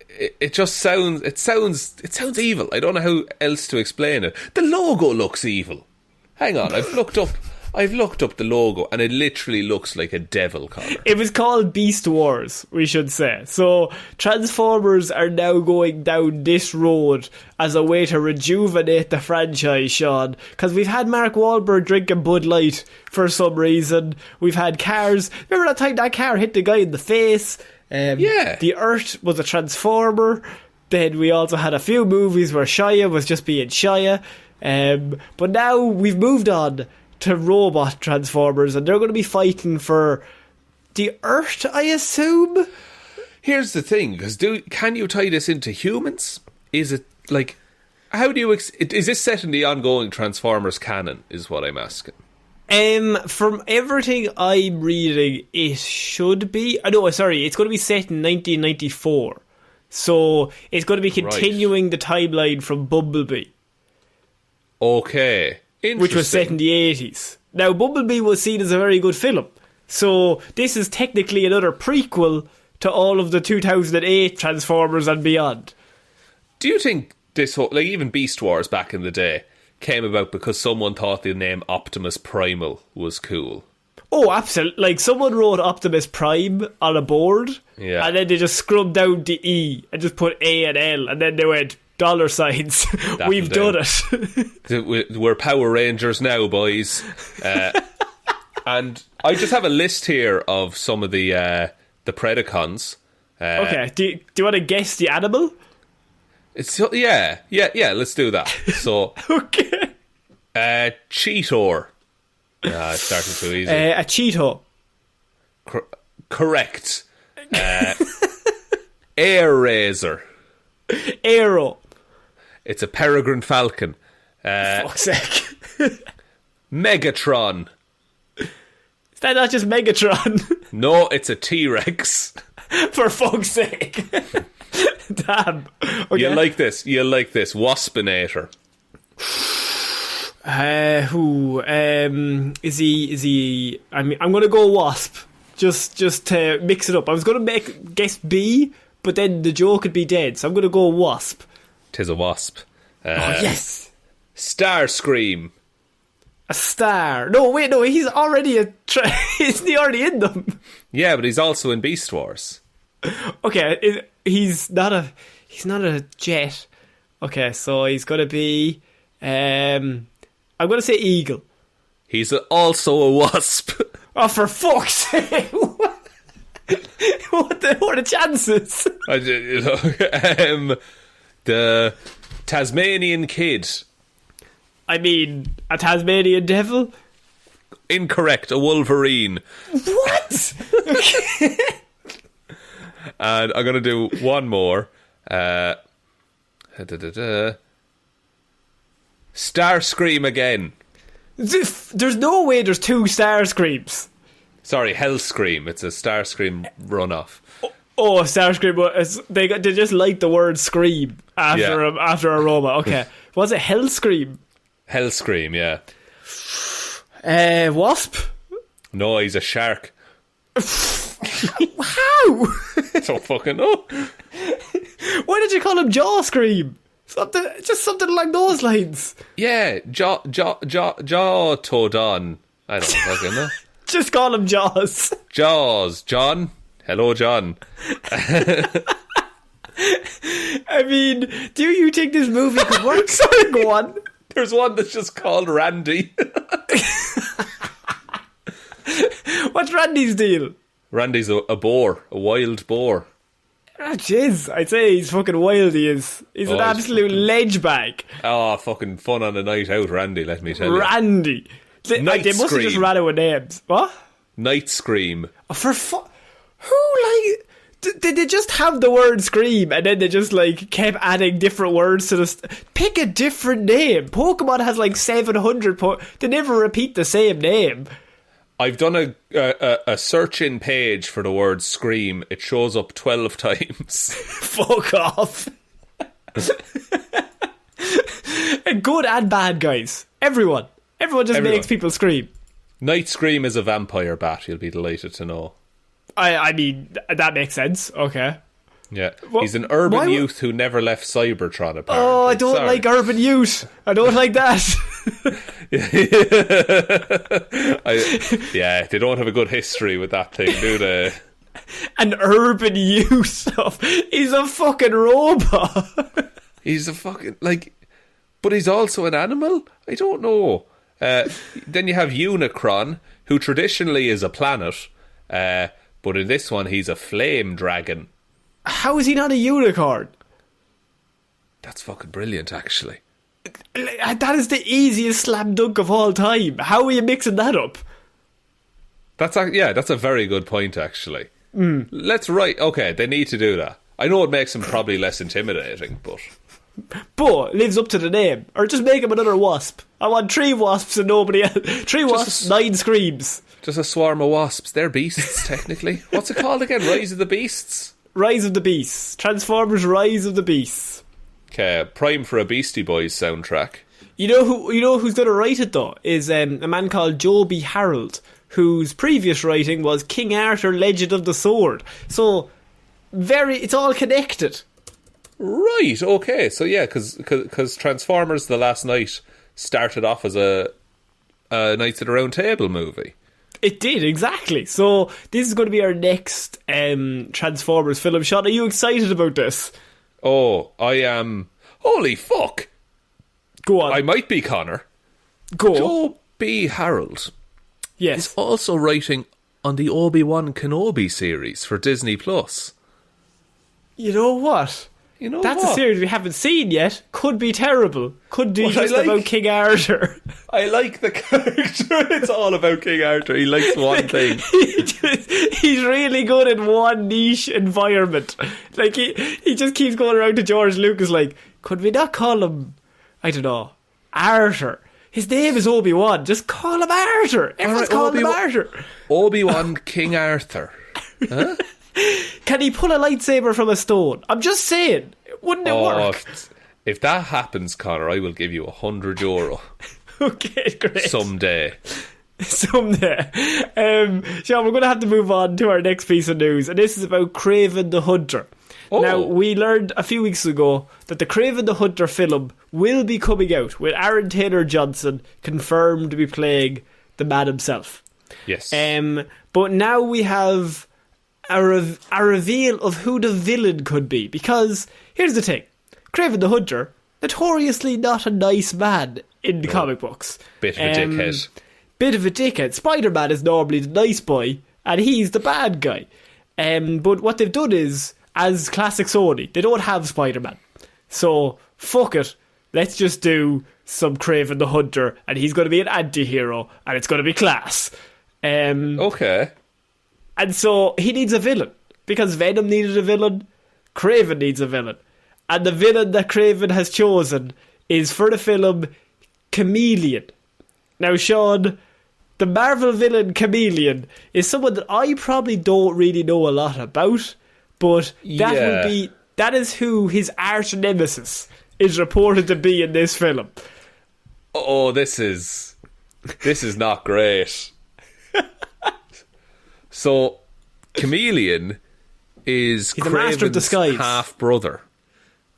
it sounds evil. I don't know how else to explain it. The logo looks evil. Hang on, I've looked up the logo and it literally looks like a devil collar. It was called Beast Wars, we should say. So Transformers are now going down this road as a way to rejuvenate the franchise, Shaun. Because we've had Mark Wahlberg drinking Bud Light for some reason. We've had cars. Remember that time that car hit the guy in the face? Yeah. The Earth was a Transformer. Then we also had a few movies where Shia was just being Shia. But now we've moved on to robot Transformers, and they're going to be fighting for the Earth, I assume. Here's the thing, because can you tie this into humans? Is it like, how do you is this set in the ongoing Transformers canon? Is what I'm asking. From everything I'm reading, it should be. It's going to be set in 1994, so it's going to be continuing the timeline from Bumblebee. Okay. Which was set in the 80s. Now, Bumblebee was seen as a very good film. So, this is technically another prequel to all of the 2008 Transformers and beyond. Do you think this whole, like even Beast Wars back in the day, came about because someone thought the name Optimus Primal was cool? Oh, absolutely. Like, someone wrote Optimus Prime on a board, and then they just scrubbed down the E and just put A and L, and then they went, $signs. We've done it. We're Power Rangers now, boys. And I just have a list here of some of the Predacons. Okay, do you want to guess the animal? Yeah, let's do that. So, okay. Cheetor. It's starting too easy. A Cheeto. Correct. Air Razor. Aero. It's a peregrine falcon. Fuck's sake. Megatron. Is that not just Megatron? No, it's a T-Rex. For fuck's sake. Damn. Okay. You'll like this. Waspinator. Who is he? I mean, I'm going to go Wasp. Just to mix it up. I was going to guess B, but then the joke would be dead. So I'm going to go Wasp. 'Tis a wasp. Yes. Starscream. A star. No, wait, no. He's already isn't he already in them? Yeah, but he's also in Beast Wars. Okay, he's not a jet. Okay, so he's going to be. I'm going to say eagle. He's also a wasp. Oh, for fuck's sake! What are the chances? The Tasmanian Kid. I mean, a Tasmanian devil? Incorrect, a Wolverine. What? And I'm going to do one more. Starscream again. There's no way there's two Starscreams. Sorry, Hellscream. It's a Starscream runoff. Oh, Starscream. They just like the word scream after a robot. Okay. Was it Hellscream? Hellscream, yeah. Wasp? No, he's a shark. How? Don't fucking know. Why did you call him Jawscream? Something along those lines. Yeah, Todon. I don't fucking know. Just call him Jaws. Jaws. John. Hello, John. I mean, do you think this movie could work? Sorry, go on. There's one that's just called Randy. What's Randy's deal? Randy's a boar, a wild boar. Oh, jeez, I'd say he's fucking wild, he is. He's an absolute ledge bag. Oh, fucking fun on a night out, Randy, let me tell you. Randy. They must have just ran out with names. What? Night Scream. Oh, who, did they just have the word scream and then they just, kept adding different words to this? Pick a different name. Pokemon has, 700... They never repeat the same name. I've done a search-in page for the word scream. It shows up 12 times. Fuck off. Good and bad, guys. Everyone just makes people scream. Night Scream is a vampire bat, you'll be delighted to know. I mean, that makes sense. Okay. Yeah. He's an urban youth who never left Cybertron, apparently. Oh, I don't like urban youth. I don't like that. Yeah, they don't have a good history with that thing, do they? An urban youth. He's a fucking robot. He's a fucking, but he's also an animal? I don't know. Then you have Unicron, who traditionally is a planet, but in this one he's a flame dragon. How is he not a unicorn? That's fucking brilliant, actually. That is the easiest slam dunk of all time. How are you mixing that up? That's a very good point, actually. Let's write... Okay, they need to do that. I know it makes him probably less intimidating, but lives up to the name. Or just make him another wasp. I want 3 wasps and nobody else. 3 wasps, 9 screams. Just a swarm of wasps. They're beasts, technically. What's it called again? Rise of the Beasts? Rise of the Beasts. Transformers Rise of the Beasts. Okay, prime for a Beastie Boys soundtrack. You know who's going to write it, though? Is a man called Joby Harold, whose previous writing was King Arthur Legend of the Sword. So, it's all connected. Right, okay. So yeah, because Transformers The Last Night started off as a Knights of the Round Table movie. It did, exactly. So this is going to be our next Transformers film. Shaun, are you excited about this? Oh, I am. Holy fuck. Go on. I might be, Connor. Go. Joe B. Harold Yes. is also writing on the Obi-Wan Kenobi series for Disney+. You know what? That's a series we haven't seen yet. Could be terrible. Could be just about King Arthur. I like the character. It's all about King Arthur. He likes one thing. He's really good in one niche environment. Like, he just keeps going around to George Lucas like, could we not call him, I don't know, Arthur? His name is Obi-Wan. Just call him Arthur. Everyone's calling him Arthur. Obi-Wan King Arthur. Huh? Can he pull a lightsaber from a stone? I'm just saying. Wouldn't it work? If that happens, Connor, I will give you €100. Okay, great. Someday. Shaun, we're going to have to move on to our next piece of news, and this is about Kraven the Hunter. Oh. Now, we learned a few weeks ago that the Kraven the Hunter film will be coming out with Aaron Taylor-Johnson confirmed to be playing the man himself. Yes. But now we have a reveal of who the villain could be, because here's the thing. Kraven the Hunter, notoriously not a nice man in the comic books. Bit of a dickhead. Bit of a dickhead. Spider-Man is normally the nice boy, and he's the bad guy. But what they've done is, as classic Sony, they don't have Spider-Man. So, fuck it. Let's just do some Kraven the Hunter, and he's going to be an anti-hero, and it's going to be class. Okay. And so, he needs a villain. Because Venom needed a villain, Kraven needs a villain. And the villain that Kraven has chosen is, for the film, Chameleon. Now, Shaun, the Marvel villain Chameleon is someone that I probably don't really know a lot about, but that is who his arch nemesis is reported to be in this film. Oh, this is not great. So, Chameleon is Kraven's half-brother.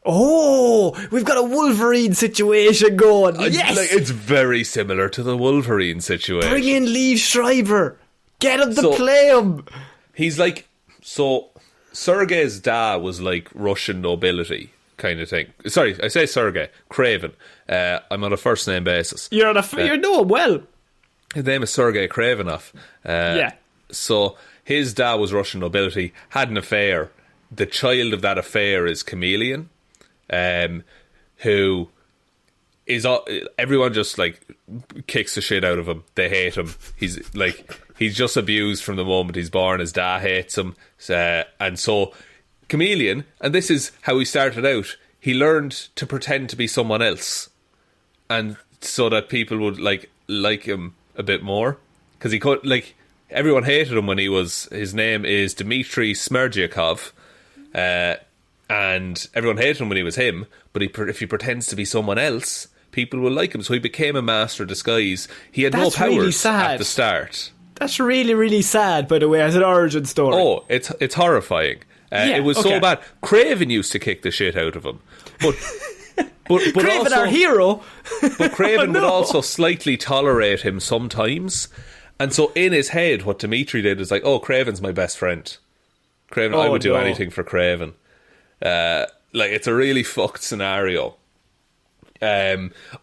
Oh, we've got a Wolverine situation going. Yes! Like, it's very similar to the Wolverine situation. Bring in Liev Schreiber. Get him to play him. He's like... So, Sergei's dad was like Russian nobility kind of thing. Sorry, I say Sergei. Kraven. I'm on a first name basis. You're doing well. His name is Sergei Kravenov. Yeah. So, his dad was Russian nobility, had an affair. The child of that affair is Chameleon. Who is everyone just like kicks the shit out of him. They hate him. He's just abused from the moment he's born. His dad hates him, and so Chameleon. And this is how he started out. He learned to pretend to be someone else, and so that people would like him a bit more, because he could everyone hated him when he was. His name is Dmitry Smerdyakov. And everyone hated him when he was him, but if he pretends to be someone else, people will like him. So he became a master of disguise. He had no powers at the start. That's really, really sad, by the way, as an origin story. Oh, it's horrifying. It was so bad. Kraven used to kick the shit out of him. But Kraven, also, our hero. But Kraven would also slightly tolerate him sometimes. And so in his head, what Dimitri did is like, oh, Kraven's my best friend. I would do anything for Kraven. It's a really fucked scenario.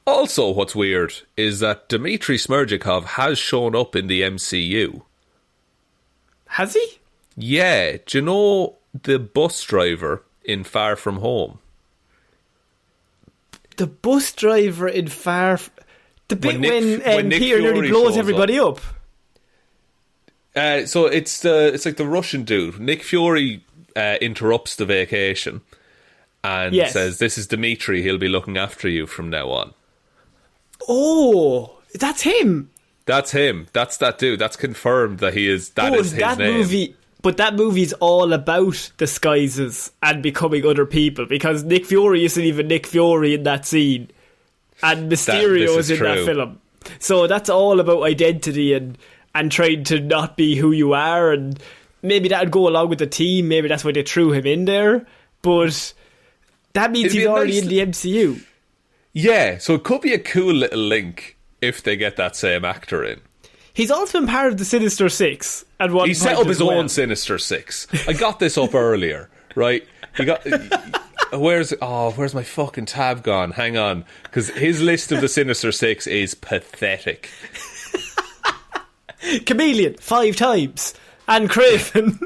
Also, what's weird is that Dmitry Smerdyakov has shown up in the MCU. Has he? Yeah. Do you know the bus driver in Far From Home? The bus driver in the bit when Peter nearly blows everybody up. So it's like the Russian dude. Nick Fury interrupts the vacation and says, "This is Dimitri. He'll be looking after you from now on." Oh, that's him. That's him. That's that dude. That's confirmed that he is. That is his name. But that movie's all about disguises and becoming other people, because Nick Fury isn't even Nick Fury in that scene, and Mysterio is in that film. So that's all about identity and trying to not be who you are, and maybe that would go along with the team. Maybe that's why they threw him in there. But That means he's already in the MCU. Yeah, so it could be a cool little link if they get that same actor in. He's also been part of the Sinister Six at one point. He set up his own Sinister Six. I got this up earlier, right? He got... Where's my fucking tab gone? Hang on. Because his list of the Sinister Six is pathetic. Chameleon, 5 times. And Craven.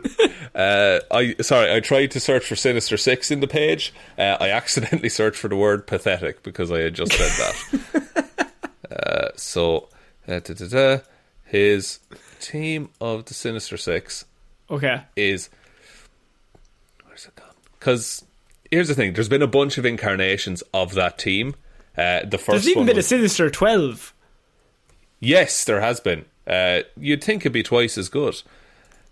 I tried to search for Sinister Six in the page. I accidentally searched for the word pathetic because I had just said that. His team of the Sinister Six is... Where's it gone? Because here's the thing. There's been a bunch of incarnations of that team. There's even been a Sinister 12. Yes, there has been. You'd think it'd be twice as good.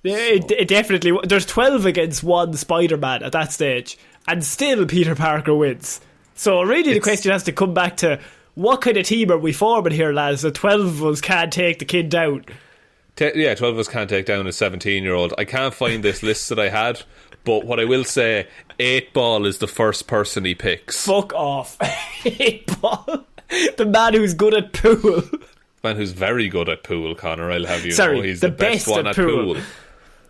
It definitely... There's 12 against 1 Spider-Man at that stage, and still Peter Parker wins. So really the question has to come back to, what kind of team are we forming here, lads? The 12 of us can't take the kid down. 12 of us can't take down a 17-year-old. I can't find this list that I had, but what I will say, 8-Ball is the first person he picks. Fuck off. 8-Ball? The man who's good at pool. Man who's very good at pool, Connor, I'll have you know. He's the best one at pool.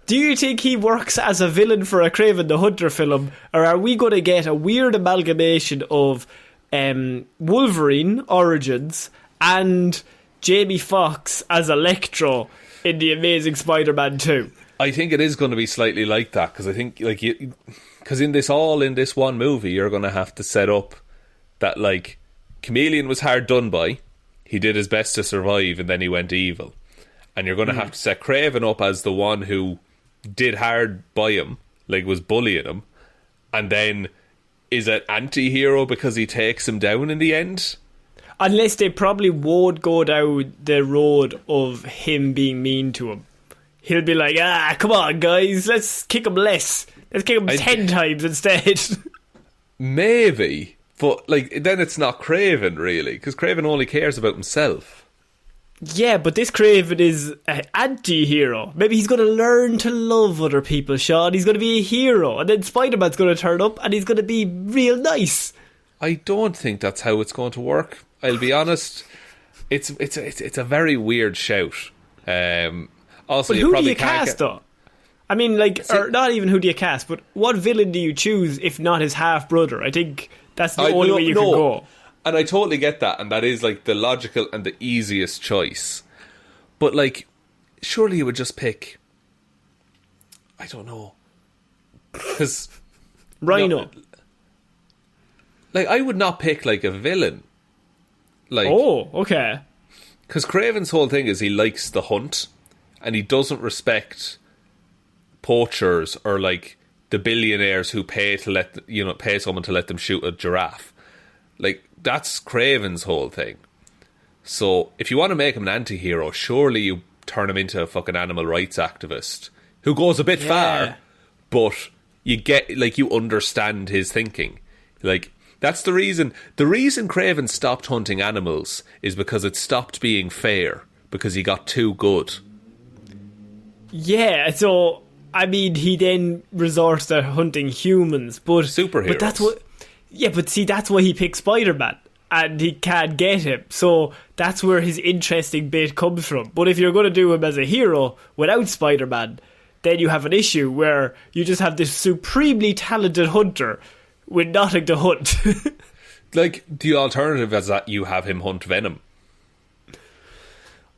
Do you think he works as a villain for a Kraven the Hunter film, or are we going to get a weird amalgamation of Wolverine origins and Jamie Foxx as Electro in The Amazing Spider-Man 2? I think it is going to be slightly like that, because I think because in this one movie you're going to have to set up that like Chameleon was hard done by, he did his best to survive and then he went evil, and you're going to have to set Kraven up as the one who did hard by him, like was bullying him, and then is an anti-hero because he takes him down in the end. Unless they probably won't go down the road of him being mean to him. He'll be like, come on guys, let's kick him less. Let's kick him 10 times instead. Maybe, but like then it's not Kraven really, because Kraven only cares about himself. Yeah, but this Kraven is an anti-hero. Maybe he's going to learn to love other people, Shaun. He's going to be a hero, and then Spider-Man's going to turn up and he's going to be real nice. I don't think that's how it's going to work. I'll be honest. It's a very weird shout. Also, but who do you cast, though? I mean, or not even who do you cast, but what villain do you choose if not his half-brother? I think that's the only way you can go. And I totally get that, and that is like the logical and the easiest choice. But like, surely you would just pick, I don't know, because Rhino. Like, I would not pick like a villain. Like, oh, okay. Because Kraven's whole thing is he likes the hunt, and he doesn't respect poachers or like the billionaires who pay someone to let them shoot a giraffe. Like, that's Kraven's whole thing. So if you want to make him an anti-hero, surely you turn him into a fucking animal rights activist who goes a bit far, but you understand his thinking. Like, that's the reason Kraven stopped hunting animals is because it stopped being fair, because he got too good. Yeah, so I mean, he then resorts to hunting humans, but superheroes. But that's what. Yeah, but see, that's why he picked Spider-Man, and he can't get him. So that's where his interesting bit comes from. But if you're going to do him as a hero without Spider-Man, then you have an issue where you just have this supremely talented hunter with nothing to hunt. Like, the alternative is that you have him hunt Venom.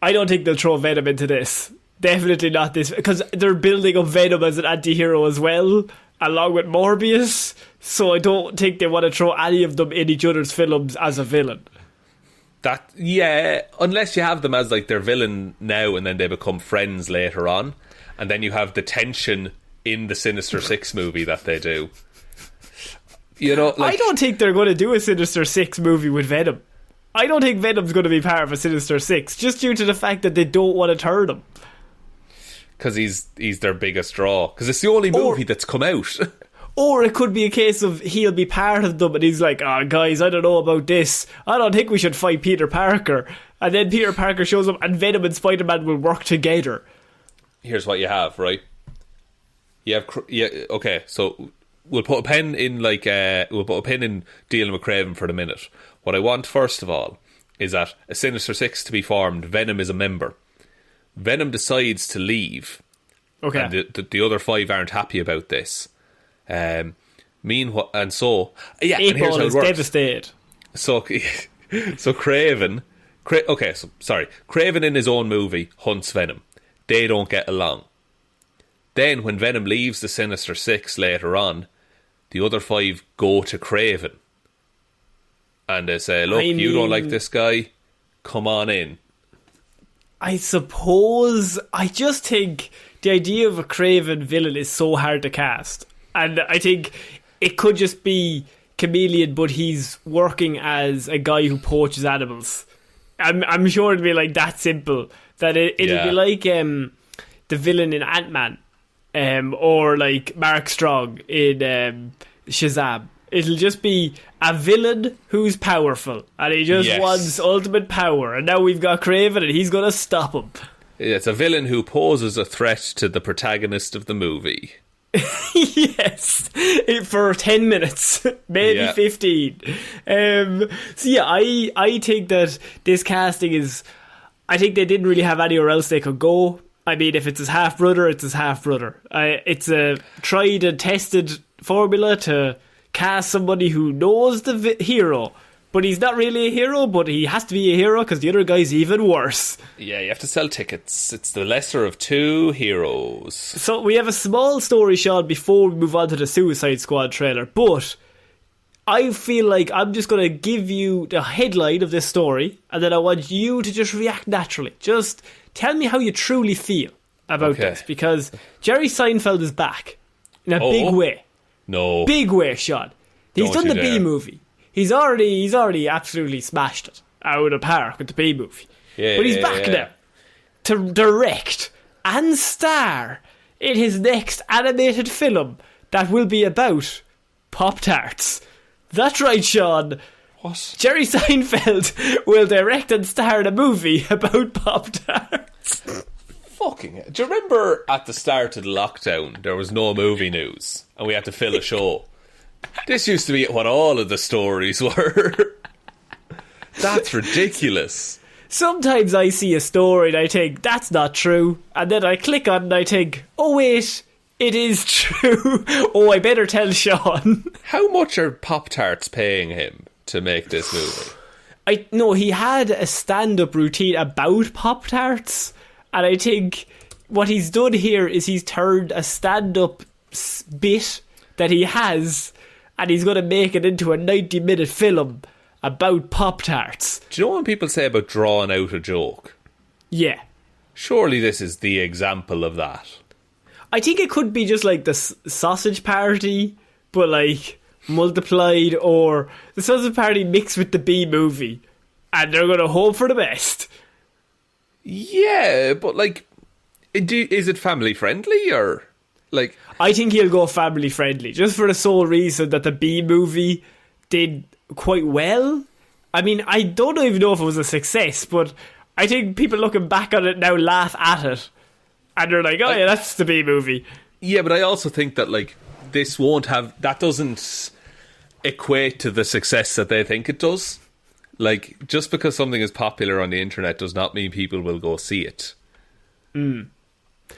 I don't think they'll throw Venom into this. Definitely not this, because they're building up Venom as an anti-hero as well, along with Morbius. So I don't think they want to throw any of them in each other's films as a villain. Unless you have them as like their villain now and then they become friends later on, and then you have the tension in the Sinister Six movie that they do. You know, like, I don't think they're going to do a Sinister Six movie with Venom. I don't think Venom's going to be part of a Sinister Six, just due to the fact that they don't want to turn him. Because he's their biggest draw. Because it's the only movie that's come out. Or it could be a case of he'll be part of them and he's like, guys, I don't know about this. I don't think we should fight Peter Parker. And then Peter Parker shows up and Venom and Spider-Man will work together. Here's what you have, right? You have... okay, so we'll put a pin in dealing with Craven for the minute. What I want first of all is that a Sinister Six to be formed. Venom is a member. Venom decides to leave. Okay. And the other 5 aren't happy about this. Meanwhile, and so yeah, and here's how it works. Devastated. So Craven. Craven in his own movie hunts Venom. They don't get along. Then when Venom leaves the Sinister Six later on, the other 5 go to Craven. And they say, look, you don't like this guy, come on in. I suppose, I just think the idea of a Craven villain is so hard to cast. And I think it could just be Chameleon, but he's working as a guy who poaches animals. I'm sure it'd be like that simple. That it'd be like the villain in Ant-Man. Or like Mark Strong in Shazam. It'll just be a villain who's powerful and he just wants ultimate power, and now we've got Craven and he's going to stop him. It's a villain who poses a threat to the protagonist of the movie. Yes, for 10 minutes, maybe 15. So yeah, I think that this casting is, I think they didn't really have anywhere else they could go. I mean, if it's his half-brother, it's his half-brother. It's a tried and tested formula to cast somebody who knows the hero, but he's not really a hero, but he has to be a hero because the other guy's even worse. Yeah, you have to sell tickets. It's the lesser of 2 heroes. So we have a small story, Shaun, before we move on to the Suicide Squad trailer, but I feel like I'm just going to give you the headline of this story, and then I want you to just react naturally. Just tell me how you truly feel about this, because Jerry Seinfeld is back in a big way. No. Big way, Shaun. He's done the B movie. He's already absolutely smashed it out of the park with the B movie. Yeah, but he's back now to direct and star in his next animated film that will be about Pop Tarts. That's right, Shaun. What? Jerry Seinfeld will direct and star in a movie about Pop Tarts. Fucking hell. Do you remember at the start of the lockdown there was no movie news and we had to fill a show? This used to be what all of the stories were. That's ridiculous. Sometimes I see a story and I think, that's not true. And then I click on it and I think, oh wait, it is true. Oh, I better tell Shaun. How much are Pop Tarts paying him to make this movie? No, he had a stand-up routine about Pop Tarts. And I think what he's done here is he's turned a stand-up bit that he has, and he's going to make it into a 90-minute film about Pop Tarts. Do you know when people say about drawing out a joke? Yeah. Surely this is the example of that. I think it could be just like the sausage party, but like multiplied, or the sausage party mixed with the B movie, and they're going to hope for the best. Yeah, but like, is it family friendly or like? I think he'll go family friendly just for the sole reason that the B movie did quite well. I mean, I don't even know if it was a success, but I think people looking back on it now laugh at it, and they're like, "Oh yeah, that's the B movie." Yeah, but I also think that like this won't have, that doesn't equate to the success that they think it does. Like, just because something is popular on the internet does not mean people will go see it. You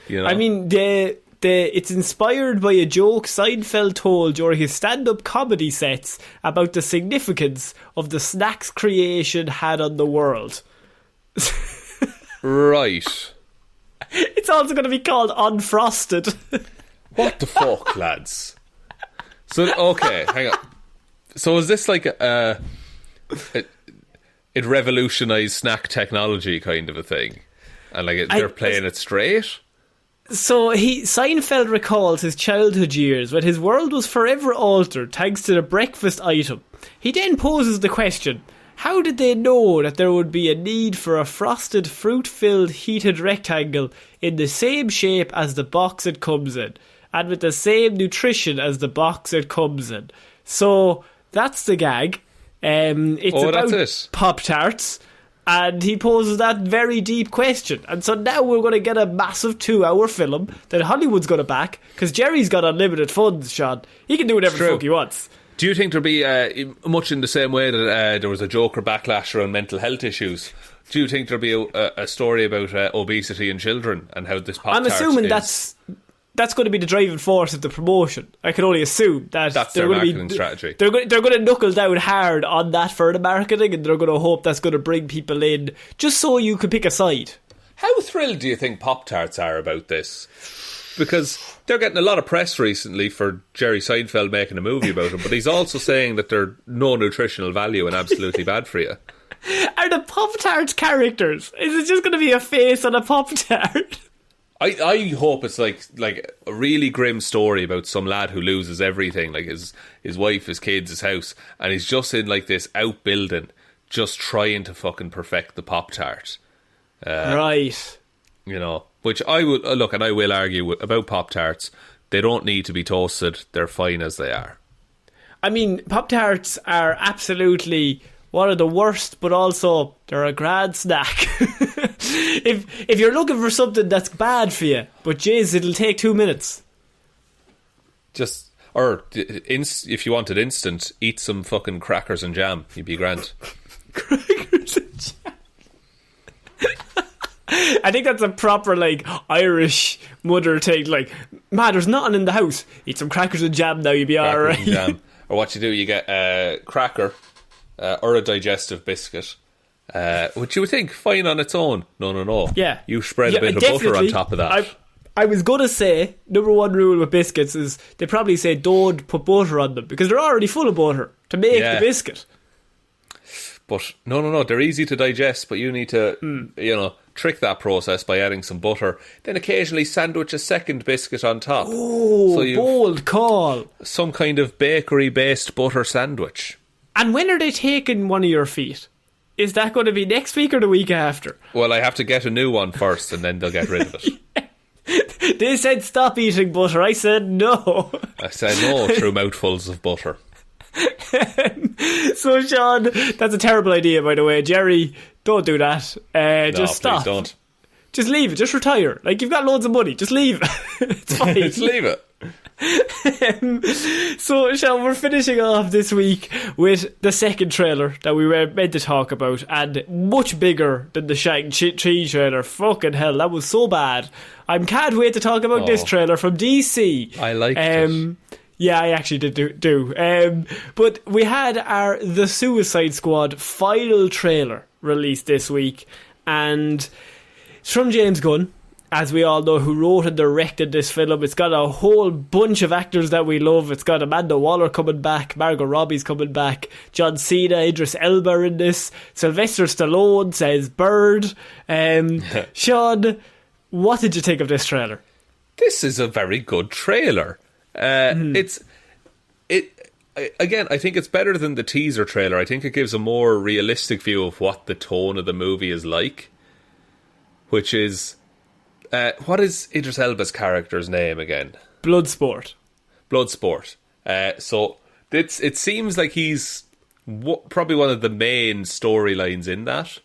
know? I mean, it's inspired by a joke Seinfeld told during his stand-up comedy sets about the significance of the snacks creation had on the world. Right. It's also going to be called Unfrosted. What the fuck, lads? So, okay, hang on. So is this like it revolutionised snack technology kind of a thing, and like they're playing it straight? So Seinfeld recalls his childhood years when his world was forever altered thanks to the breakfast item. He then poses the question, how did they know that there would be a need for a frosted fruit-filled heated rectangle in the same shape as the box it comes in, and with the same nutrition as the box it comes in? So that's the gag. It's about that's it. Pop Tarts, And he poses that very deep question. And so now we're going to get a massive 2-hour film that Hollywood's going to back, because Jerry's got unlimited funds, Shaun. He can do whatever the fuck he wants. Do you think there'll be, much in the same way that there was a Joker backlash around mental health issues, do you think there'll be a story about obesity in children and how this Pop-Tart I'm assuming that's going to be the driving force of the promotion. I can only assume that that's their marketing strategy. They're going to knuckle down hard on that for the marketing, and they're going to hope that's going to bring people in just so you can pick a side. How thrilled do you think Pop-Tarts are about this? Because they're getting a lot of press recently for Jerry Seinfeld making a movie about them, but he's also saying that they're no nutritional value and absolutely bad for you. Are the Pop-Tarts characters? Is it just going to be a face on a Pop-Tart? I hope it's like a really grim story about some lad who loses everything, like his wife, his kids, his house, and he's just in like this outbuilding, just trying to fucking perfect the Pop-Tart. Right. You know, which I would look, and I will argue about Pop-Tarts. They don't need to be toasted; they're fine as they are. I mean, Pop-Tarts are absolutely one of the worst, but also they're a grand snack. If you're looking for something that's bad for you, but jeez, it'll take 2 minutes. If you wanted instant, eat some fucking crackers and jam. You'd be grand. Crackers and jam. I think that's a proper like Irish mother thing. Like, man, there's nothing in the house. Eat some crackers and jam now. You'll be alright. Or what you do, you get a cracker or a digestive biscuit. Which you would think fine on its own. No. Yeah. You spread a bit of butter on top of that. I was going to say, number one rule with biscuits is they probably say don't put butter on them because they're already full of butter to make the biscuit. But no, they're easy to digest, but you need to, trick that process by adding some butter. Then occasionally sandwich a second biscuit on top. Oh, so bold call. Some kind of bakery-based butter sandwich. And when are they taking one of your feet? Is that going to be next week or the week after? Well, I have to get a new one first and then they'll get rid of it. They said stop eating butter. I said no. I said no through mouthfuls of butter. So, Shaun, that's a terrible idea, by the way. Jerry, don't do that. Just stop. Please don't. Just leave it. Just retire. Like, you've got loads of money. Just leave it. It's fine. Just leave it. So, Shaun, we're finishing off this week with the second trailer that we were meant to talk about, and much bigger than the Shang Chi trailer. Fucking hell, that was so bad. I can't wait to talk about this trailer from DC. I liked it. Yeah, I actually did do. But we had The Suicide Squad final trailer released this week, and it's from James Gunn, as we all know, who wrote and directed this film. It's got a whole bunch of actors that we love. It's got Amanda Waller coming back, Margot Robbie's coming back, John Cena, Idris Elba in this, Sylvester Stallone says Bird. Shaun, what did you think of this trailer? This is a very good trailer. Again, I think it's better than the teaser trailer. I think it gives a more realistic view of what the tone of the movie is like, which is what is Idris Elba's character's name again? Bloodsport. So it seems like he's probably one of the main storylines in that.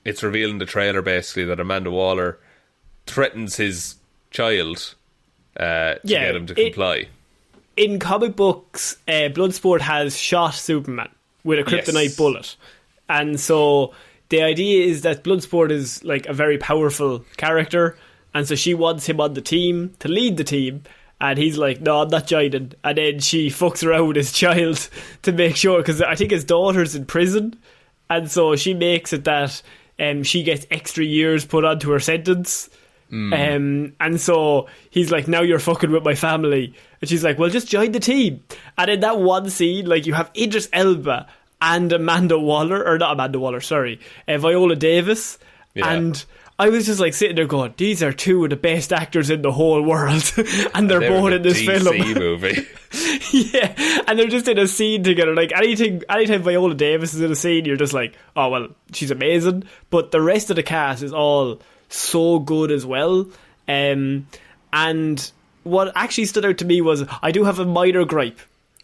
It's revealed in the trailer basically that Amanda Waller threatens his child to get him to comply. In comic books, Bloodsport has shot Superman with a kryptonite bullet. And so the idea is that Bloodsport is like a very powerful character, and so she wants him on the team to lead the team, and he's like, no, I'm not joining. And then she fucks around with his child to make sure, because I think his daughter's in prison, and so she makes it that she gets extra years put onto her sentence. And so he's like, now you're fucking with my family. And she's like, well, just join the team. And in that one scene, like, you have Idris Elba and Viola Davis. And I was just like sitting there going, these are two of the best actors in the whole world. And they're both in this DC movie. Yeah, and they're just in a scene together. Like, anytime Viola Davis is in a scene, you're just like, oh, well, she's amazing. But the rest of the cast is all so good as well. And what actually stood out to me was, I do have a minor gripe.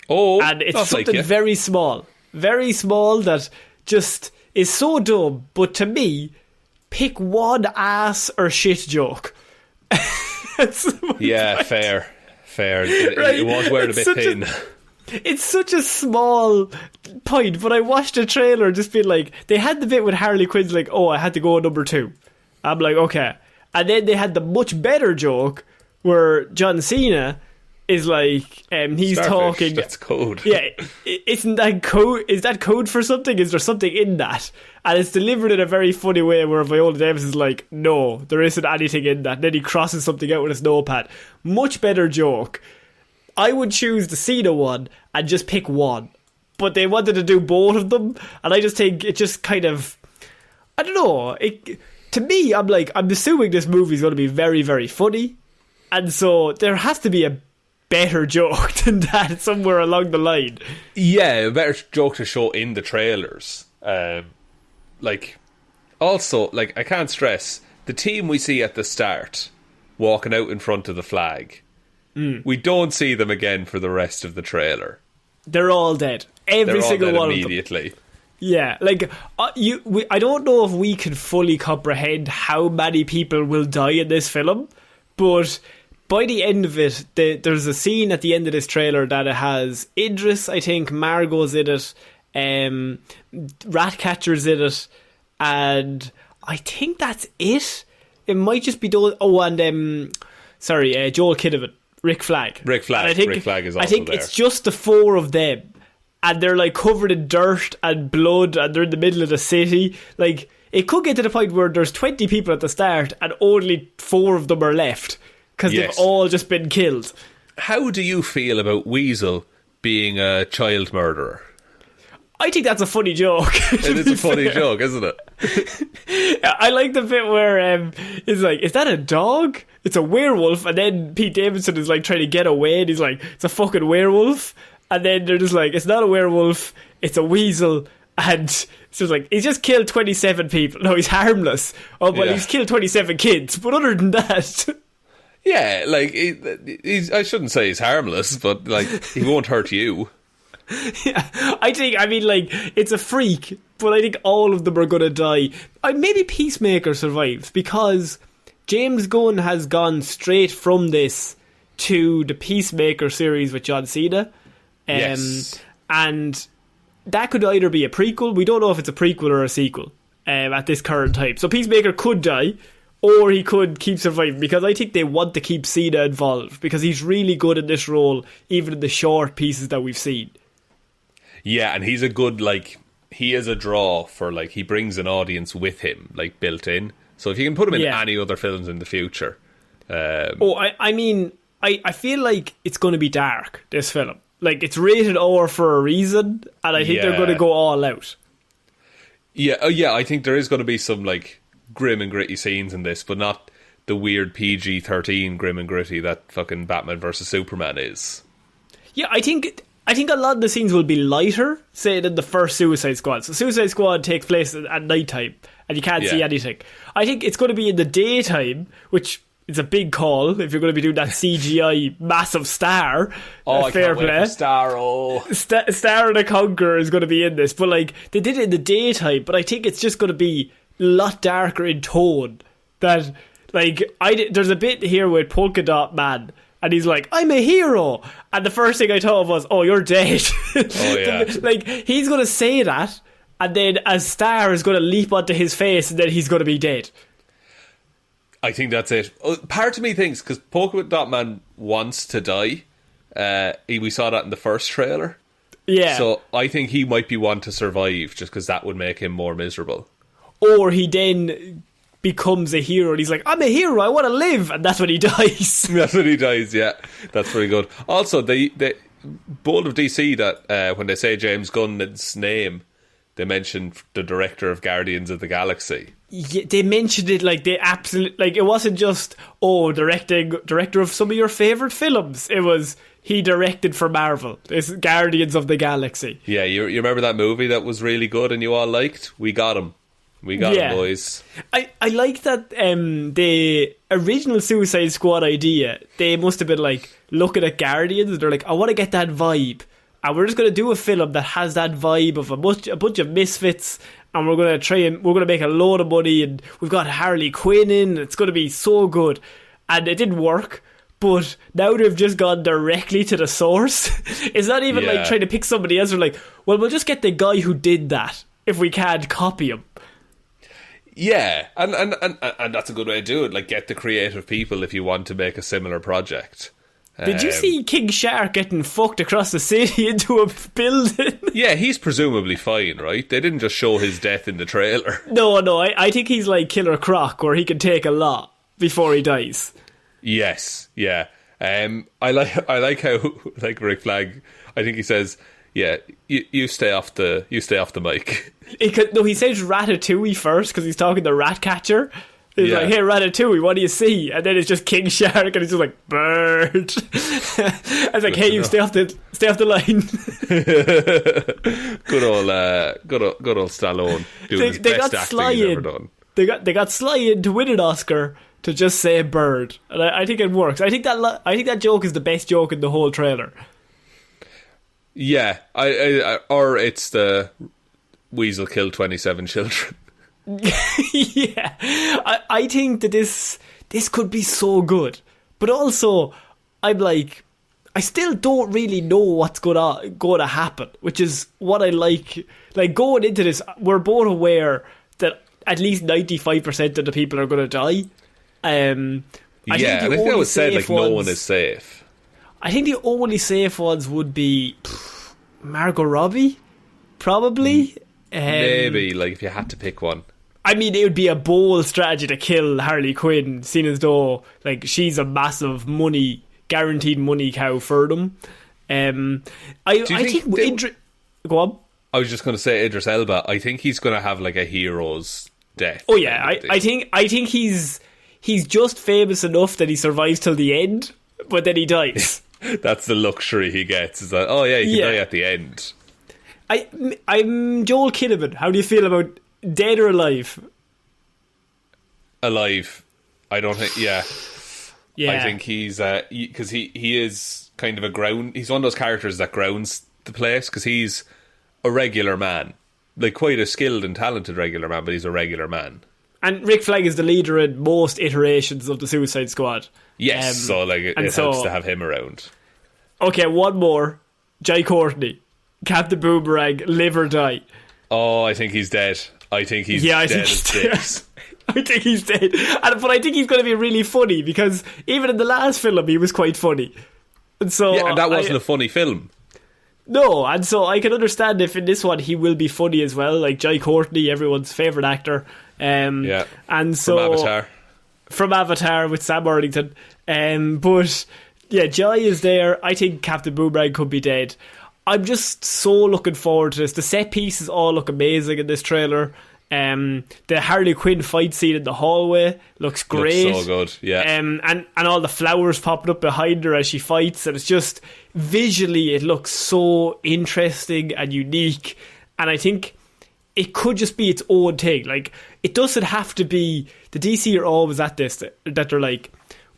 And it's something very small that just is so dumb, but to me, pick one ass or shit joke. Yeah, fair. It was wearing a bit thin. It's such a small point, but I watched a trailer just being like, they had the bit with Harley Quinn's like, oh, I had to go number 2. I'm like, okay. And then they had the much better joke where John Cena is like, he's Starfish, talking. That's code. Yeah, isn't that code? Is that code for something? Is there something in that? And it's delivered in a very funny way where Viola Davis is like, no, there isn't anything in that. And then he crosses something out with his notepad. Much better joke. I would choose the Cena one and just pick one. But they wanted to do both of them. And I just think it just kind of, I don't know. To me, I'm assuming this movie's going to be very, very funny. And so there has to be a better joke than that somewhere along the line. Yeah, a better joke to show in the trailers. Also, I can't stress, the team we see at the start walking out in front of the flag, we don't see them again for the rest of the trailer. They're all dead. Every single one immediately. Of them. Yeah, I don't know if we can fully comprehend how many people will die in this film, but by the end of it, there's a scene at the end of this trailer that it has Idris, I think, Margot's in it, Ratcatcher's in it, and I think that's it. It might just be those. Oh, and Joel Kinnaman, Rick Flag. Rick Flag is also I think there. it's just the 4 of them, and they're covered in dirt and blood, and they're in the middle of the city. It could get to the point where there's 20 people at the start, and only 4 of them are left because they've all just been killed. How do you feel about Weasel being a child murderer? I think that's a funny joke. It is a funny joke, isn't it? I like the bit where it's like, is that a dog? It's a werewolf. And then Pete Davidson is trying to get away, and he's like, it's a fucking werewolf. And then they're just like, it's not a werewolf, it's a weasel. And so it's he's just killed 27 people. No, he's harmless. Oh, but he's killed 27 kids. But other than that... Yeah, I shouldn't say he's harmless, but he won't hurt you. Yeah, it's a freak, but I think all of them are going to die. Maybe Peacemaker survives, because James Gunn has gone straight from this to the Peacemaker series with John Cena. Yes. And that could either be a prequel. We don't know if it's a prequel or a sequel at this current time. So Peacemaker could die, or he could keep surviving, because I think they want to keep Cena involved, because he's really good in this role, even in the short pieces that we've seen. Yeah, and he's a good, he is a draw for, he brings an audience with him, built in. So if you can put him in any other films in the future. I feel like it's going to be dark, this film. It's rated R for a reason, and I think they're going to go all out. Yeah, I think there is going to be some, grim and gritty scenes in this, but not the weird PG-13 grim and gritty that fucking Batman vs Superman is. Yeah, I think a lot of the scenes will be lighter, say, than the first Suicide Squad. So Suicide Squad takes place at night time, and you can't see anything. I think it's going to be in the daytime, which is a big call if you're going to be doing that CGI massive star. Oh, fair I can't play. wait for Starro. Star and the Conqueror is going to be in this, but they did it in the daytime. But I think it's just going to be a lot darker in tone. That there's a bit here with Polka Dot Man, and he's like, I'm a hero, and the first thing I thought of was, oh, you're dead. Oh yeah. He's going to say that, and then a star is going to leap onto his face, and then he's going to be dead. I think that's it. Part of me thinks, because Polka Dot Man wants to die, we saw that in the first trailer. Yeah. So I think he might be one to survive, just because that would make him more miserable. Or he then becomes a hero, and he's like, I'm a hero, I want to live, and that's when he dies. That's when he dies, yeah. That's pretty good. Also, they bold of DC that when they say James Gunn's name, they mention the director of Guardians of the Galaxy. Yeah, they mentioned it they absolutely, it wasn't just, director of some of your favourite films. It was, he directed for Marvel. It's Guardians of the Galaxy. Yeah, you remember that movie that was really good and you all liked? We got him. We got him, boys. I like that the original Suicide Squad idea, they must have been looking at Guardians, and they're like, I want to get that vibe. and we're just going to do a film that has that vibe of a bunch of misfits, and we're going to make a load of money, and we've got Harley Quinn in, and it's going to be so good. And it didn't work, but now they've just gone directly to the source. It's not even like trying to pick somebody else. They're like, well, we'll just get the guy who did that if we can't copy him. Yeah, and that's a good way to do it. Like, get the creative people if you want to make a similar project. Did you see King Shark getting fucked across the city into a building? Yeah, he's presumably fine, right? They didn't just show his death in the trailer. No, I think he's like Killer Croc, where he can take a lot before he dies. Yes, yeah. I like how, like, Rick Flag, I think he says, yeah, you stay off the mic. He says Ratatouille first because he's talking to Ratcatcher. He's like, hey, Ratatouille, what do you see? And then it's just King Shark, and he's just like, bird. I was like, hey, you stay off the line. Good old Stallone doing his best acting he's ever done. They got Sly in to win an Oscar to just say bird, and I think it works. I think that joke is the best joke in the whole trailer. Yeah, or it's the weasel killed 27 children. Yeah, I think that this could be so good, but also I'm like, I still don't really know what's gonna happen, which is what I like. Like, going into this, we're both aware that at least 95% of the people are gonna die. I think they always said like no one is safe. I think the only safe ones would be Margot Robbie, probably. Maybe, like, if you had to pick one. I mean, it would be a bold strategy to kill Harley Quinn, seeing as though, like, she's a massive guaranteed money cow for them. I think go on. I was just going to say Idris Elba. I think he's going to have like a hero's death. Oh yeah, I think he's just famous enough that he survives till the end, but then he dies. That's the luxury he gets. Is that, oh yeah, he can die at the end. I'm Joel Kinnaman. How do you feel about dead or alive? Alive. I don't think. Yeah. I think he's because he is kind of he's one of those characters that grounds the place, because he's a regular man, like quite a skilled and talented regular man, but he's a regular man. And Rick Flag is the leader in most iterations of the Suicide Squad. Yes, so like it helps to have him around. Okay, one more. Jai Courtney, Captain Boomerang, live or die. Oh, I think he's dead. I think he's dead as sticks. I think he's dead. But I think he's going to be really funny, because even in the last film he was quite funny. And so and that wasn't a funny film. No, and so I can understand if in this one he will be funny as well, like Jai Courtney, everyone's favourite actor. And so from Avatar with Sam Worthington. But yeah, Jai is there. I think Captain Boomerang could be dead. I'm just so looking forward to this. The set pieces all look amazing in this trailer. The Harley Quinn fight scene in the hallway looks great. Looks so good, yeah. And all the flowers popping up behind her as she fights, and it's just visually it looks so interesting and unique. And I think it could just be its own thing. Like, it doesn't have to be. The DC are always at this, that they're like,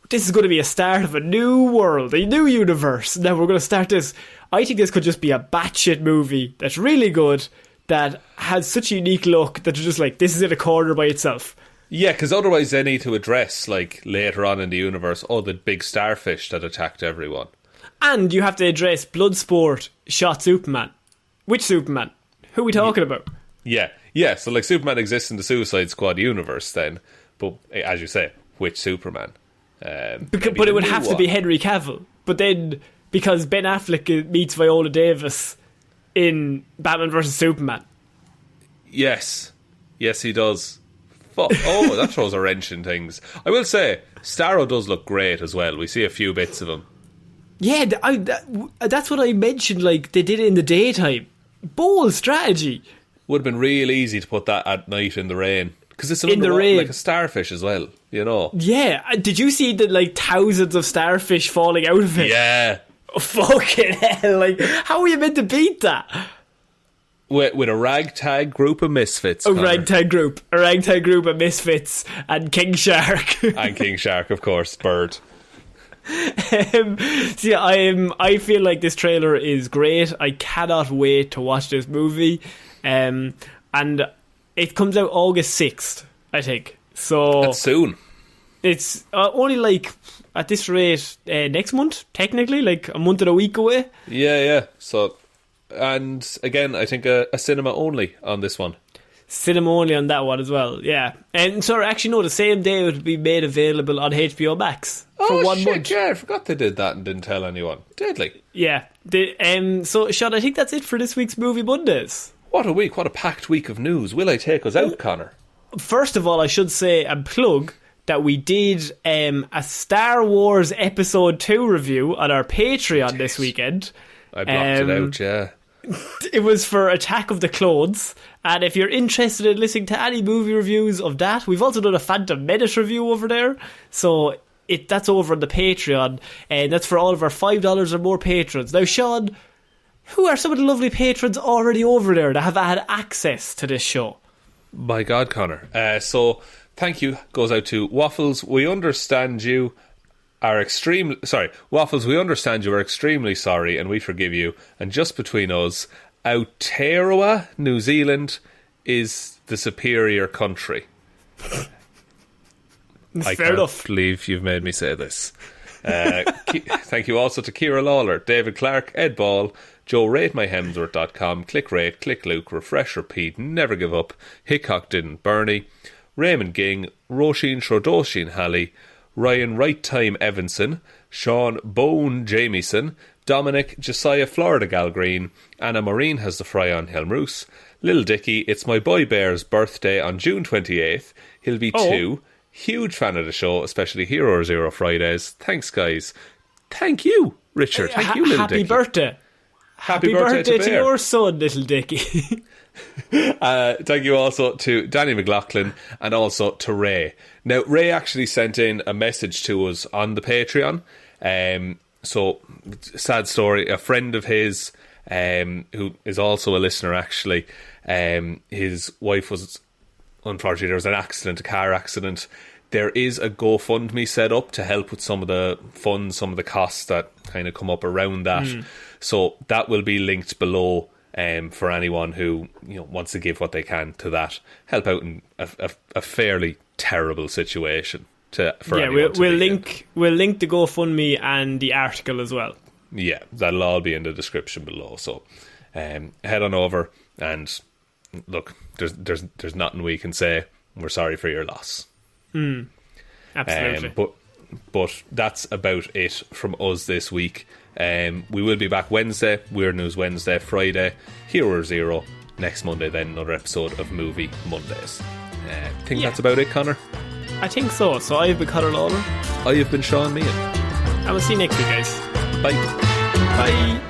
this is going to be a start of a new world, a new universe. Now we're going to start this. I think this could just be a batshit movie that's really good, that has such a unique look that they're just like, this is in a corner by itself. Yeah, because otherwise they need to address, like, later on in the universe, the big starfish that attacked everyone. And you have to address Bloodsport shot Superman. Which Superman? Who are we talking about? Yeah, so like Superman exists in the Suicide Squad universe then, but as you say, which Superman? But it would have to be Henry Cavill. But then, because Ben Affleck meets Viola Davis in Batman vs Superman. Yes, he does. That throws a wrench in things. I will say, Starro does look great as well. We see a few bits of him. Yeah, that's what I mentioned. Like, they did it in the daytime. Bold strategy. Would have been real easy to put that at night in the rain, because it's in the rain, like a starfish as well. You know. Yeah. Did you see the like thousands of starfish falling out of it? Yeah. Oh, fucking hell! Like, how are you meant to beat that? With a ragtag group of misfits. A ragtag group of misfits, and King Shark. And King Shark, of course, Bird. So yeah, I feel like this trailer is great. I cannot wait to watch this movie. And it comes out August 6th, I think. So That's soon. It's only like, at this rate, next month, technically, like a month and a week away. Yeah. So, and again, I think a cinema only on this one. Cinema only on that one as well, yeah. And so actually, no, the same day it would be made available on HBO Max for 1 month. Yeah, I forgot they did that and didn't tell anyone. Deadly. Yeah. So, Shaun, I think that's it for this week's Movie Mondays. What a week, what a packed week of news. Will I take us out, Connor? First of all, I should say and plug that we did a Star Wars Episode 2 review on our Patreon this weekend. I blocked it out, yeah. It was for Attack of the Clones, and if you're interested in listening to any movie reviews of that, we've also done a Phantom Menace review over there, so that's over on the Patreon, and that's for all of our $5 or more patrons. Now, Shaun, who are some of the lovely patrons already over there that have had access to this show? My God, Connor. So, thank you goes out to Waffles. We understand you are Waffles, we understand you are extremely sorry and we forgive you. And just between us, Aotearoa New Zealand is the superior country. I can't believe you've made me say this. Thank you also to Ciara Lawler, David Clarke, Ed Ball, Joe RateMyHemsworth.com, Click Rate, Click Luke, Refresh Repeat, Never Give Up, Hickok Didn't, Bernie, Raymond Ging, Róisín Schrödóisìn Hally, Ryan Right Time Evanson, Shaun Bone Jamieson, Dominic Jessiah Florida Gal Green, Anna Maureen has the fry on Hjelmroos, Little Dicky, it's my boy Bear's birthday on June 28th, he'll be 2, huge fan of the show, especially Hero Zero Fridays. Thanks guys. Thank you Richard, thank you Little Dicky. Happy birthday to your son, Little Dicky. Thank you also to Danny McLaughlin and also to Ray. Now, Ray actually sent in a message to us on the Patreon. So, sad story. A friend of his, who is also a listener actually, his wife was, unfortunately, there was an accident, a car accident. There is a GoFundMe set up to help with some of the funds, some of the costs that kind of come up around that. So that will be linked below for anyone who wants to give what they can to that. Help out in a fairly terrible situation. We'll link the GoFundMe and the article as well. Yeah, that'll all be in the description below. So head on over and look. There's nothing we can say. We're sorry for your loss. Absolutely. But that's about it from us this week. We will be back Wednesday, Weird News Wednesday, Friday, Hero Zero, next Monday then another episode of Movie Mondays. That's about it, Connor? I think so. So I have been Connor Lawler. I have been Shaun Meehan. And we'll see you next week, guys. Bye. Bye.